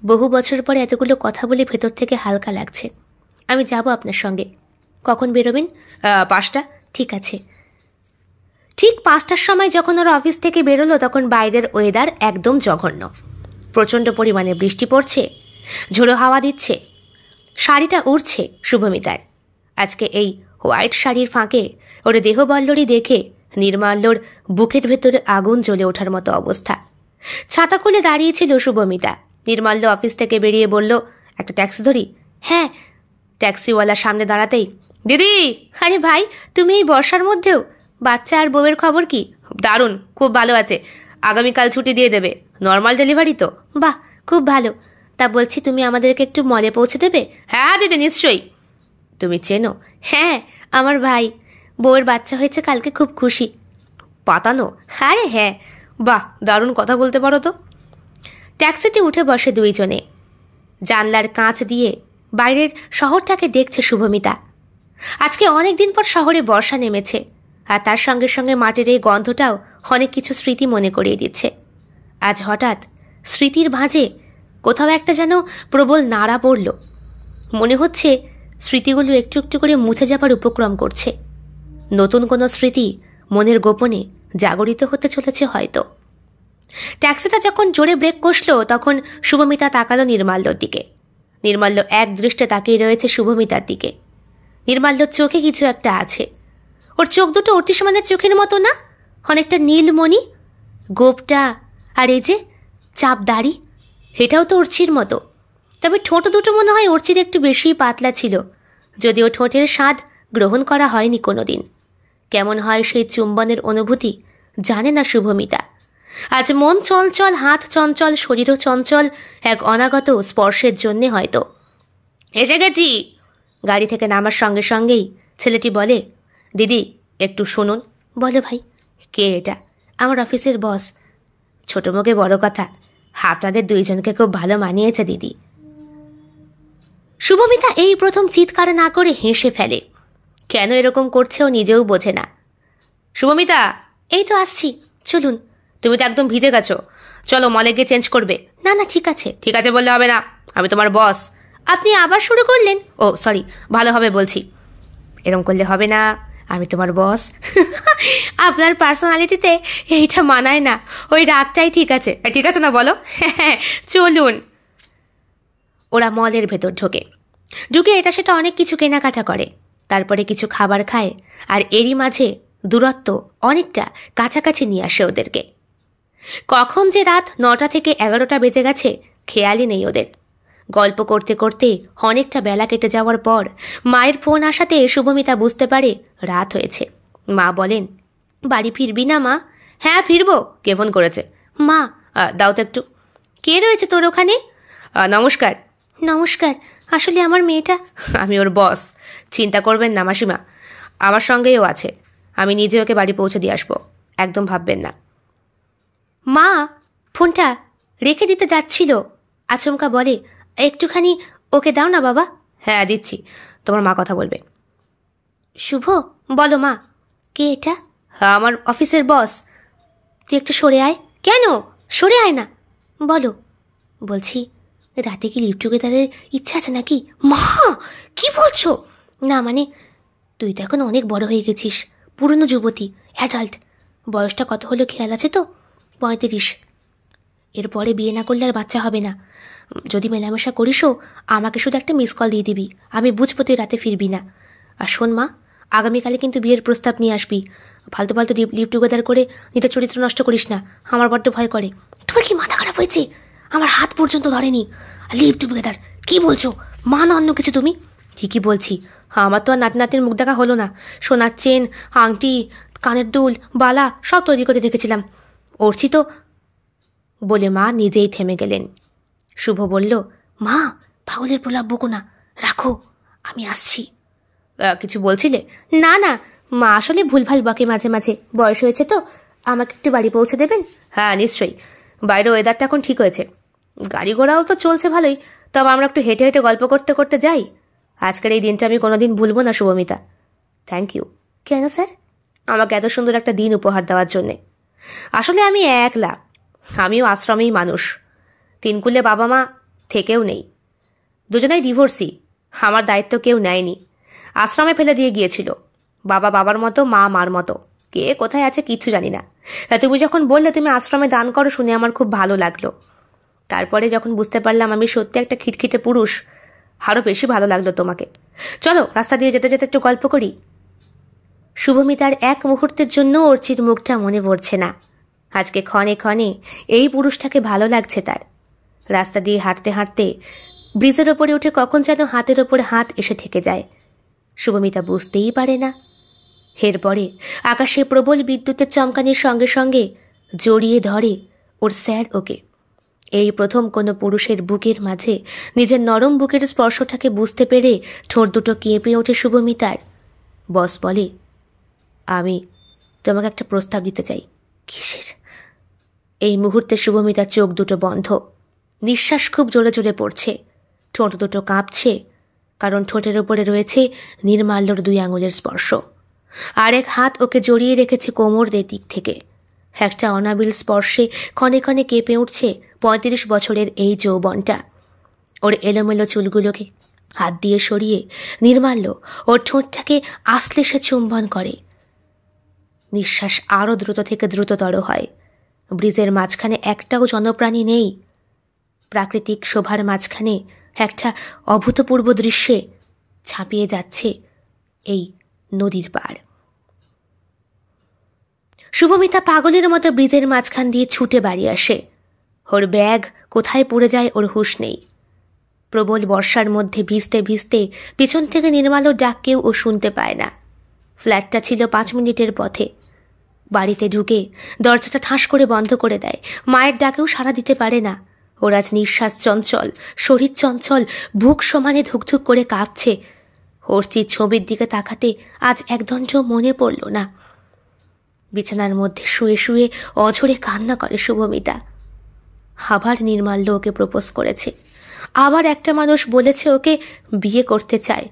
Speaker 1: বহু বছর পরে এতগুলো কথা বলে ভেতর থেকে হালকা লাগছে। আমি যাব আপনার সঙ্গে। কখন বেরোবেন? 5টা। ঠিক আছে। ঠিক 5টার সময় যখন ওরা অফিস থেকে বেরোলো তখন বাইরের ওয়েদার একদম জঘন্য। প্রচণ্ড পরিমাণে বৃষ্টি পড়ছে, ঝোড়ো হাওয়া দিচ্ছে, শাড়িটা উড়ছে শুভমিতার। আজকে এই হোয়াইট শাড়ির ফাঁকে ওর দেহবল্লরী দেখে নির্মাল্যর বুকের ভেতরে আগুন জ্বলে ওঠার মতো অবস্থা। ছাতা খুলে দাঁড়িয়েছিল শুভমিতা। নির্মাল্য অফিস থেকে বেরিয়ে বলল, একটা ট্যাক্সি ধরি? হ্যাঁ। ট্যাক্সিওয়ালা সামনে দাঁড়াতেই, দিদি! আরে ভাই, তুমি এই বর্ষার মধ্যেও? বাচ্চা আর বউয়ের খবর কি? দারুণ, খুব ভালো আছে। আগামীকাল ছুটি দিয়ে দেবে। নর্মাল ডেলিভারি তো? বাহ, খুব ভালো। তা বলছি, তুমি আমাদেরকে একটু মলে পৌঁছে দেবে? হ্যাঁ দিদি, নিশ্চয়ই। তুমি চেনো? হ্যাঁ, আমার ভাই, বউয়ের বাচ্চা হয়েছে কালকে, খুব খুশি। পাতানো? আরে হ্যাঁ। বাহ, দারুণ কথা বলতে পারো তো। ট্যাক্সিতে উঠে বসে দুইজনে। জানলার কাঁচ দিয়ে বাইরের শহরটাকে দেখছে শুভমিতা। আজকে অনেক দিন পর শহরে বর্ষা নেমেছে, আর তার সঙ্গে সঙ্গে মাটির এই গন্ধটাও অনেক কিছু স্মৃতি মনে করিয়ে দিচ্ছে। আজ হঠাৎ স্মৃতির ভাঁজে কোথাও একটা যেন প্রবল নাড়া পড়ল। মনে হচ্ছে স্মৃতিগুলো একটু একটু করে মুছে যাবার উপক্রম করছে। নতুন কোনো স্মৃতি মনের গোপনে জাগরিত হতে চলেছে হয়তো। ট্যাক্সিটা যখন জোরে ব্রেক কষল তখন শুভমিতা তাকালো নির্মাল্যর দিকে। নির্মাল্য এক দৃষ্টে তাকিয়ে রয়েছে শুভমিতার দিকে। নির্মাল্যর চোখে কিছু একটা আছে। ওর চোখ দুটো অর্চিসমানের চোখের মতো না, অনেকটা নীলমণি। গোপটা আর এই যে চাপ দাড়ি, এটাও তো অর্চির মতো। তবে ঠোঁট দুটো মনে হয় অর্চির একটু বেশি পাতলা ছিল, যদিও ঠোঁটের স্বাদ গ্রহণ করা হয়নি কোনো দিন। কেমন হয় সেই চুম্বনের অনুভূতি জানে না শুভমিতা। আজ মন চঞ্চল, হাত চঞ্চল, শরীরও চঞ্চল, এক অনাগত স্পর্শের জন্যে হয়তো। এসে গেছি। গাড়ি থেকে নামার সঙ্গে সঙ্গেই ছেলেটি বলে, দিদি একটু শুনুন। বলো ভাই। কে এটা? আমার অফিসের বস। ছোট মুখে বড় কথা, আপনাদের দুইজনকে খুব ভালো মানিয়েছে দিদি। শুভমিতা এই প্রথম চিৎকার না করে হেসে ফেলে। কেন এরকম করছে ও নিজেও বোঝে না। শুভমিতা! এই তো আসছি, চলুন। তুমি তো একদম ভিজে গেছো, চলো মলে গিয়ে চেঞ্জ করবে। না না, ঠিক আছে। ঠিক আছে বললে হবে না, আমি তোমার বস। আপনি আবার শুরু করলেন? ও সরি, ভালোভাবে বলছি। এরকম করলে হবে না, আমি তোমার বস। আপনার পার্সোনালিটিতে এইটা মানায় না, ওই রাগটাই ঠিক আছে। ঠিক আছে না বলো? হ্যাঁ চলুন। ওরা মলের ভেতর ঢুকে এটা সেটা অনেক কিছু কেনাকাটা করে, তারপরে কিছু খাবার খায়, আর এরই মাঝে দূরত্ব অনেকটা কাছাকাছি নিয়ে আসে ওদেরকে। কখন যে রাত 9টা থেকে 11টা বেজে গেছে খেয়ালই নেই ওদের। গল্প করতে করতে অনেকটা বেলা কেটে যাওয়ার পর মায়ের ফোন আসাতে শুভমিতা বুঝতে পারে রাত হয়েছে। মা বলেন, বাড়ি ফিরবি না মা? হ্যাঁ ফিরবো। কে ফোন করেছে? মা। দাও তো একটু। কে রয়েছে তোর ওখানে? নমস্কার। নমস্কার। আসলে আমার মেয়েটা। আমি ওর বস, চিন্তা করবেন না মাসিমা, আমার সঙ্গেও আছে। আমি নিজে ওকে বাড়ি পৌঁছে দিয়ে আসবো, একদম ভাববেন না। মা ফোনটা রেখে দিতে যাচ্ছিল, আচমকা বলে, একটুখানি ওকে দাও না বাবা। হ্যাঁ দিচ্ছি, তোমার মা কথা বলবে। শুভ, বলো মা। কে এটা? আমার অফিসের বস। তুই একটু সরে আয়। কেন? সরে আয় না। বলো। বলছি রাতে কি লিভ টুগেদারের ইচ্ছা আছে নাকি? মা কি বলছো? না মানে তুই তো এখন অনেক বড় হয়ে গেছিস, পুরনো যুবতী, অ্যাডাল্ট। বয়সটা কত হলো খেয়াল আছে তো? 35। এরপরে বিয়ে না করলে আর বাচ্চা হবে না। যদি মেলামেশা করিসও আমাকে শুধু একটা মিস কল দিয়ে দিবি, আমি বুঝবো তুই রাতে ফিরবি না। আর শোন মা, আগামীকালে কিন্তু বিয়ের প্রস্তাব নিয়ে আসবি। ফালতু ফালতু লিভ টুগেদার করে নিজের চরিত্র নষ্ট করিস না, আমার বড্ড ভয় করে। তোমার কি মাথা খারাপ হয়েছে? আমার হাত পর্যন্ত ধরেনি। লিভ টুগেদার কি বলছো? মা না অন্য কিছু তুমি? ঠিকই বলছি, আমার তো আর নাতি নাতির মুখ দেখা হলো না। সোনার চেন, আংটি, কানের দুল, বালা সব তৈরি করতে দেখেছিলাম। অর্চি তো বলে মা নিজেই থেমে গেলেন। শুভ বলল, মা পাগলের প্রলাপ বকো না, রাখো, আমি আসছি। কিছু বলছিলে? না না, মা আসলে ভুলভাল বকে মাঝে মাঝে, বয়স হয়েছে তো। আমাকে একটু বাড়ি পৌঁছে দেবেন? হ্যাঁ নিশ্চয়ই, বাইরে ওয়েদারটা এখন ঠিক হয়েছে, গাড়ি ঘোড়াও তো চলছে ভালোই, তবে আমরা একটু হেঁটে হেঁটে গল্প করতে করতে যাই। আজকের এই দিনটা আমি কোনোদিন ভুলবো না শুভমিতা। Thank you. কেন স্যার? আমাকে এত সুন্দর একটা দিন উপহার দেওয়ার জন্যে। আসলে আমি একলা, আমিও আশ্রমেই মানুষ, তিনকুলে বাবা মা থেকেও নেই, দুজনেই ডিভোর্সি, আমার দায়িত্ব কেউ নেয়নি, আশ্রমে ফেলে দিয়ে গিয়েছিল। বাবা বাবার মতো, মা মার মতো, কে কোথায় আছে কিচ্ছু জানি না। তুমি যখন বললে তুমি আশ্রমে দান করো শুনে আমার খুব ভালো লাগলো। তারপরে যখন বুঝতে পারলাম আমি সত্যি একটা খিটখিটে পুরুষ, আরও বেশি ভালো লাগলো তোমাকে। চলো রাস্তা দিয়ে যেতে যেতে একটু গল্প করি। শুভমিতার এক মুহূর্তের জন্য অর্চির মুখটা মনে পড়ছে না। আজকে ক্ষণে ক্ষণে এই পুরুষটাকে ভালো লাগছে তার। রাস্তা দিয়ে হাঁটতে হাঁটতে ব্রিজের ওপরে উঠে কখন যেন হাতের ওপরে হাত এসে ঠেকে যায়। শুভমিতা বুঝতেই পারে না। এরপরে আকাশে প্রবল বিদ্যুতের চমকানির সঙ্গে সঙ্গে জড়িয়ে ধরে ওর স্যার ওকে। এই প্রথম কোনো পুরুষের বুকের মাঝে নিজের নরম বুকের স্পর্শটাকে বুঝতে পেরে ঠোঁট দুটো কেঁপে ওঠে শুভমিতার। বস বলে, আমি তোমাকে একটা প্রস্তাব দিতে চাই। কিসের? এই মুহূর্তে শুভমিতার চোখ দুটো বন্ধ, নিঃশ্বাস খুব জোরে জোরে পড়ছে, ঠোঁট দুটো কাঁপছে, কারণ ঠোঁটের ওপরে রয়েছে নির্মাল্যর 2 আঙুলের স্পর্শ। আর এক হাত ওকে জড়িয়ে রেখেছে কোমরের দিক থেকে। একটা অনাবিল স্পর্শে ক্ষণে ক্ষণে কেঁপে উঠছে 35 বছরের এই যৌবনটা। ওর এলোমেলো চুলগুলোকে হাত দিয়ে সরিয়ে নির্মাল্য ওর ঠোঁটটাকে আছলে সে চুম্বন করে। নিঃশ্বাস আরও দ্রুত থেকে দ্রুততর হয়। ব্রিজের মাঝখানে একটাও জনপ্রাণী নেই। প্রাকৃতিক শোভার মাঝখানে একটা অভূতপূর্ব দৃশ্যে ছাপিয়ে যাচ্ছে এই নদীর পাড়। শুভমিতা পাগলের মতো ব্রিজের মাঝখান দিয়ে ছুটে বাড়ি আসে। ওর ব্যাগ কোথায় পড়ে যায় ওর হুঁশ নেই। প্রবল বর্ষার মধ্যে ভিজতে ভিজতে পিছন থেকে নির্মালোর ডাক কেউ ও শুনতে পায় না। ফ্ল্যাটটা ছিল 5 মিনিটের পথে। বাড়িতে ঢুকে দরজাটা ঠাস করে বন্ধ করে দেয়। মায়ের ডাকেও সাড়া দিতে পারে না। ওর আজ নিঃশ্বাস চঞ্চল, শরীর চঞ্চল, বুক সমানে ধুকধুক করে কাঁপছে। অর্চির ছবির দিকে তাকাতে আজ একদণ্ড মনে পড়ল না। বিছানার মধ্যে শুয়ে শুয়ে অঝরে কান্না করে শুভমিতা। আবার নির্মাল্য ওকে প্রপোজ করেছে, আবার একটা মানুষ বলেছে ওকে বিয়ে করতে চায়।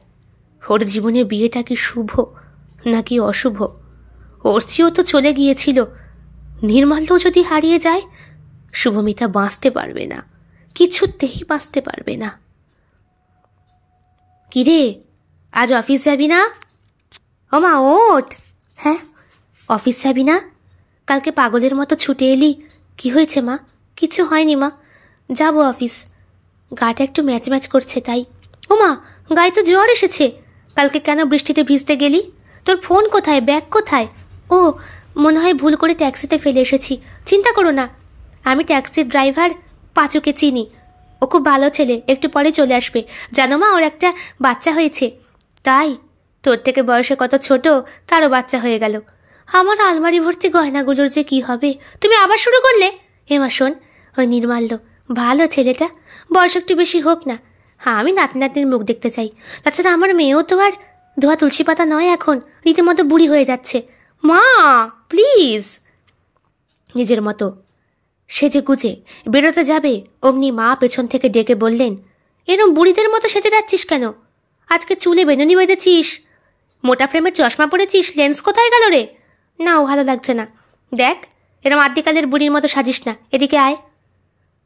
Speaker 1: ওর জীবনে বিয়েটা কি শুভ নাকি অশুভ? অর্চিও তো চলে গিয়েছিল, নির্মাল্য যদি হারিয়ে যায় শুভমিতা বাঁচতে পারবে না, কিছুতেই বাঁচতে পারবে না। কিরে, আজ অফিস যাবি না? ও মা ওঠ। হ্যাঁ অফিস যাবি না? কালকে পাগলের মতো ছুটে এলি, কি হয়েছে মা? কিছু হয়নি মা, যাব অফিস, গাটা একটু ম্যাচ ম্যাচ করছে তাই। ও মা, গায়ে তো জ্বর এসেছে, কালকে কেন বৃষ্টিতে ভিজতে গেলি? তোর ফোন কোথায়, ব্যাগ কোথায়? ও মনে হয় ভুল করে ট্যাক্সিতে ফেলে এসেছি। চিন্তা করো না, আমি ট্যাক্সির ড্রাইভার পাঁচুকে চিনি, ও খুব ভালো ছেলে, একটু পরে চলে আসবে। জানো মা, ওর একটা বাচ্চা হয়েছে। তাই? তোর থেকে বয়সে কত ছোট, তারও বাচ্চা হয়ে গেল। আমার আলমারি ভর্তি গয়নাগুলোর যে কি হবে। তুমি আবার শুরু করলে? হেমা শোন, ওই নির্মাল্য ভালো ছেলেটা, বয়স একটু বেশি হোক না। হ্যাঁ, আমি নাতি নাতনির মুখ দেখতে চাই। তাছাড়া আমার মেয়েও তো আর ধোয়া তুলসী পাতা নয়, এখন রীতিমতো বুড়ি হয়ে যাচ্ছে। মা প্লিজ। নিজের মতো সেজে গুজে বেরোতে যাবে অমনি মা পেছন থেকে ডেকে বললেন, এরম বুড়িদের মতো সেজে যাচ্ছিস কেন? আজকে চুলে বেনুনি বেঁধেছিস, মোটা ফ্রেমের চশমা পরেছিস, লেন্স কোথায় গেল রে? না, ও ভালো লাগছে না। দেখ, এরম আদ্যিকালের বুড়ির মতো সাজিস না, এদিকে আয়।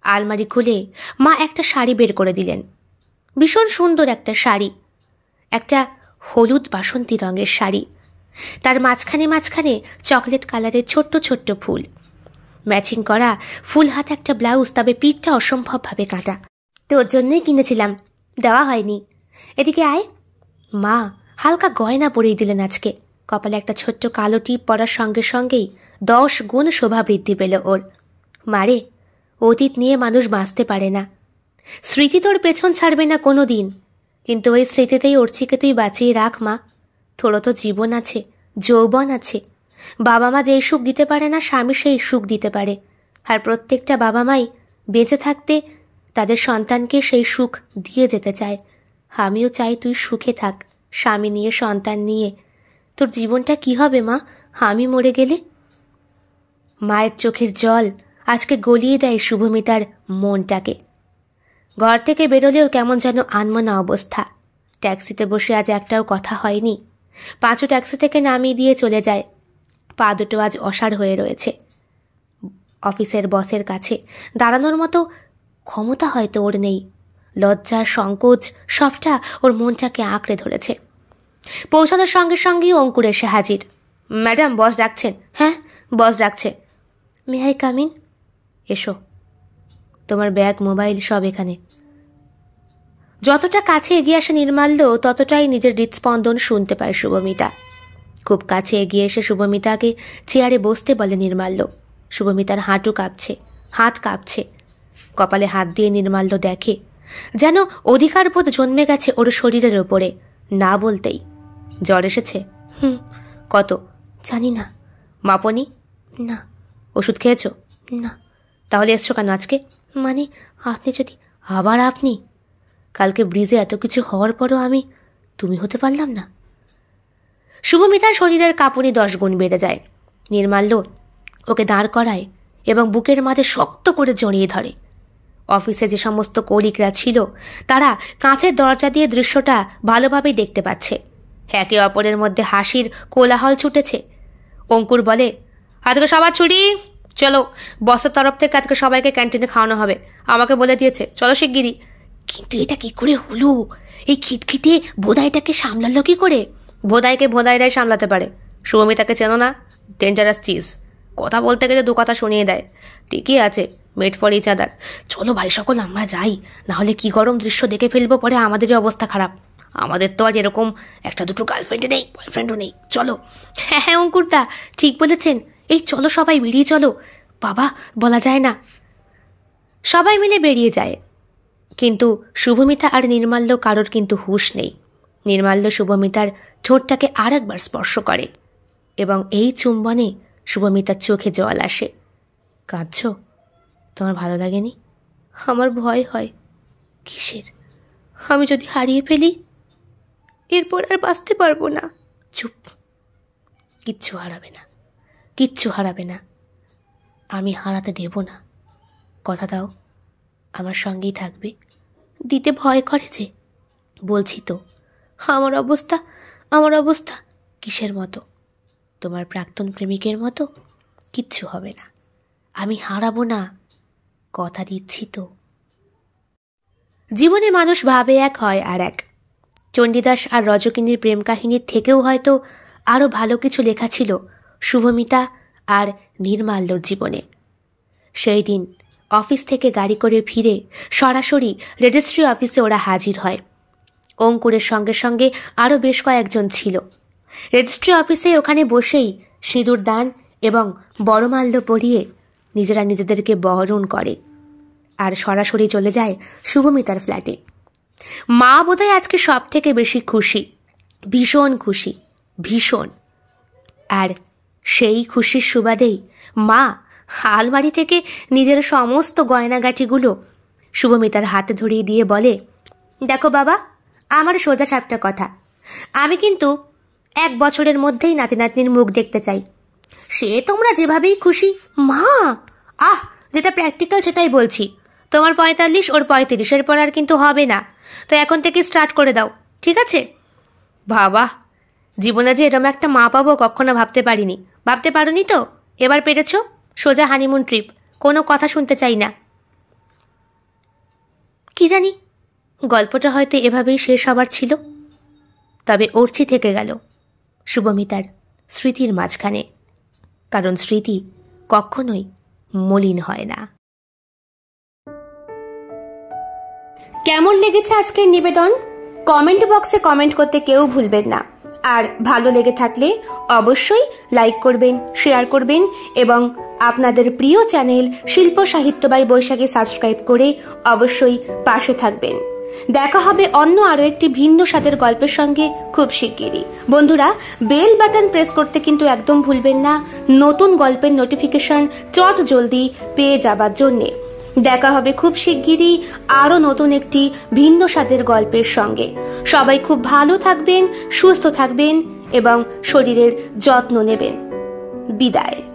Speaker 1: আলমারি খুলে মা একটা শাড়ি বের করে দিলেন। ভীষণ সুন্দর একটা শাড়ি, একটা হলুদ বাসন্তী রঙের শাড়ি। তার মাঝখানে মাঝখানে চকলেট কালারের ছোট্ট ছোট্ট ফুল, ম্যাচিং করা ফুল হাতে একটা ব্লাউজ, তবে পিঠটা অসম্ভবভাবে কাটা। তোর জন্যই কিনেছিলাম, দেওয়া হয়নি। এদিকে আয়। মা হালকা গয়না পরিয়ে দিলেন আজকে। কপালে একটা ছোট্ট কালো টিপ পরার সঙ্গে সঙ্গেই 10 গুণ শোভা বৃদ্ধি পেল ওর। মারে, অতীত নিয়ে মানুষ বাঁচতে পারে না, স্মৃতি তোর পেছন ছাড়বে না কোনো দিন। কিন্তু ওই স্মৃতিতেই অর্চিকে তুই বাঁচিয়ে রাখ মা। তোরও তো জীবন আছে, যৌবন আছে। বাবা মা যেই সুখ দিতে পারে না, স্বামী সেই সুখ দিতে পারে। আর প্রত্যেকটা বাবা মাই বেঁচে থাকতে তাদের সন্তানকে সেই সুখ দিয়ে যেতে চায়। আমিও চাই তুই সুখে থাক, স্বামী নিয়ে, সন্তান নিয়ে। তোর জীবনটা কি হবে মা আমি মরে গেলে? মায়ের চোখের জল আজকে গলিয়ে দেয় শুভমিতার মনটাকে। ঘর থেকে বেরোলেও কেমন যেন আনমনা অবস্থা। ট্যাক্সিতে বসে আজ একটাও কথা হয়নি। পাঁচু ট্যাক্সি থেকে নামিয়ে দিয়ে চলে যায়। পা দুটো আজ অসাড় হয়ে রয়েছে। অফিসের বসের কাছে দাঁড়ানোর মতো ক্ষমতা হয়তো ওর নেই। লজ্জা, সংকোচ সবটা ওর মনটাকে আঁকড়ে ধরেছে। পৌঁছানোর সঙ্গে সঙ্গেই অঙ্কুর এসে হাজির। ম্যাডাম, বস ডাকছেন। হ্যাঁ, বস ডাকছে। May I come in? এসো, তোমার ব্যাগ, মোবাইল সব এখানে। যতটা কাছে এগিয়ে আসে নির্মাল্য, ততটাই নিজের হৃদস্পন্দন শুনতে পায় শুভমিতা। খুব কাছে এগিয়ে এসে শুভমিতাকে চেয়ারে বসতে বলে নির্মাল্য। শুভমিতার হাঁটু কাঁপছে, হাত কাঁপছে। কপালে হাত দিয়ে নির্মাল্য দেখে যেন অধিকারবোধ জন্মে গেছে ওর শরীরের ওপরে। না বলতেই, জ্বর এসেছে? কত? জানি না। মাপনি? না। ওষুধ খেয়েছো? না। তাহলে এসছো কেন আজকে? মানে আপনি যদি... আবার আপনি? কালকে ব্রিজে এত কিছু হওয়ার পরও আমি তুমি হতে পারলাম না। শুভমিতার শরীরের কাঁপুনি 10 গুণ বেড়ে যায়। নির্মাল্য ওকে দাঁড় করায় এবং বুকের মাঝে শক্ত করে জড়িয়ে ধরে। অফিসে যে সমস্ত কলিগরা ছিল তারা কাঁচের দরজা দিয়ে দৃশ্যটা ভালোভাবেই দেখতে পাচ্ছে। একে অপরের মধ্যে হাসির কোলাহল ছুটেছে। অঙ্কুর বলে, আজকে সবার ছুটি, চলো। বসের তরফ থেকে আজকে সবাইকে ক্যান্টিনে খাওয়ানো হবে, আমাকে বলে দিয়েছে, চলো শিগগিরই। কিন্তু এটা কি করে হলো? এই খিটখিটে ভোদাইটাকে সামলালো কি করে? ভোদাইকে ভোদাইরাই সামলাতে পারে। শুভমিতাকে চেনো না? Dangerous cheese. কথা বলতে গেলে 2 কথা শুনিয়ে দেয়। ঠিকই আছে, মেড ফর ইচ আদার। চলো ভাই সকল, আমরা যাই, নাহলে কি গরম দৃশ্য দেখে ফেলবো, পরে আমাদেরই অবস্থা খারাপ। আমাদের তো আর এরকম 1-2 গার্লফ্রেন্ড নেই, বয়ফ্রেন্ডও নেই। চলো। হ্যাঁ হ্যাঁ অঙ্কুরদা ঠিক বলেছেন, এই চলো সবাই বেরিয়ে চলো। বাবা, বলা যায় না। সবাই মিলে বেরিয়ে যায়। কিন্তু শুভমিতা আর নির্মাল্য কারোর কিন্তু হুঁশ নেই। নির্মাল্য শুভমিতার ঠোঁটটাকে আরেকবার স্পর্শ করে এবং এই চুম্বনে শুভমিতার চোখে জল আসে। কাঁদছ? তোমার ভালো লাগেনি? আমার ভয় হয়। কিসের? আমি যদি হারিয়ে ফেলি, এরপর আর বাঁচতে পারবো না। চুপ, কিচ্ছু হারাবে না, কিচ্ছু হারাবে না। আমি হারাতে দেব না। কথা দাও আমার সঙ্গেই থাকবে। দিতে ভয় করে যে। বলছি তো, আমার অবস্থা কিসের মতো? তোমার প্রাক্তন প্রেমিকের মতো? কিচ্ছু হবে না, আমি হারাবো না, কথা দিচ্ছি তো। জীবনে মানুষ ভাবে এক, হয় আর এক। চণ্ডীদাস আর রজকিনীর প্রেম কাহিনীর থেকেও হয়তো আরও ভালো কিছু লেখা ছিল শুভমিতা আর নির্মাল্যর জীবনে। সেই দিন অফিস থেকে গাড়ি করে ফিরে সরাসরি রেজিস্ট্রি অফিসে ওরা হাজির হয়। অঙ্কুরের সঙ্গে সঙ্গে আরও বেশ কয়েকজন ছিল। রেজিস্ট্রি অফিসে ওখানে বসেই সিঁদুর দান এবং বড়মাল্য পরিয়ে নিজেরা নিজেদেরকে বরণ করে আর সরাসরি চলে যায় শুভমিতার ফ্ল্যাটে। মা বোধহয় আজকে সব থেকে বেশি খুশি, ভীষণ খুশি, ভীষণ। আর সেই খুশির সুবাদেই মা আলমারি থেকে নিজের সমস্ত গয়নাগাটিগুলো শুভমিতার হাতে ধরিয়ে দিয়ে বলে, দেখো বাবা, আমার সোজা সাপটা কথা, আমি কিন্তু 1 বছরের মধ্যেই নাতি নাতনির মুখ দেখতে চাই। সে তোমরা যেভাবেই খুশি। মা, যেটা প্র্যাকটিক্যাল সেটাই বলছি। তোমার 45, ওর 35, এরপর আর কিন্তু হবে না। তো এখন থেকে স্টার্ট করে দাও, ঠিক আছে? বাবা, জীবনে যে এরম একটা মা পাবো কখনো ভাবতে পারিনি। ভাবতে পারোনি তো? এবার পেরেছ? সোজা হানিমুন ট্রিপ, কোনো কথা শুনতে চাই না। কি জানি, গল্পটা হয়তো এভাবেই শেষ হবার ছিল। তবে অর্চি থেকে গেল শুভমিতার স্মৃতির মাঝখানে, কারণ স্মৃতি কখনোই মলিন হয় না। কেমন লেগেছে আজকের নিবেদন? কমেন্ট বক্সে কমেন্ট করতে কেউ ভুলবেন না। আর ভালো লেগে থাকলে অবশ্যই লাইক করবেন, শেয়ার করবেন এবং আপনাদের প্রিয় চ্যানেল শিল্প সাহিত্য বাই বৈশাখী সাবস্ক্রাইব করে অবশ্যই পাশে থাকবেন। দেখা হবে অন্য আরো একটি ভিন্ন স্বাদের গল্পের সঙ্গে খুব শিগগিরই। বন্ধুরা, বেল বাটন প্রেস করতে কিন্তু একদম ভুলবেন না, নতুন গল্পের নোটিফিকেশন চট জলদি পেয়ে যাবার জন্যে। দেখা হবে খুব শিগগিরই আরো নতুন একটি ভিন্ন স্বাদের গল্পের সঙ্গে। সবাই খুব ভালো থাকবেন, সুস্থ থাকবেন এবং শরীরের যত্ন নেবেন। বিদায়।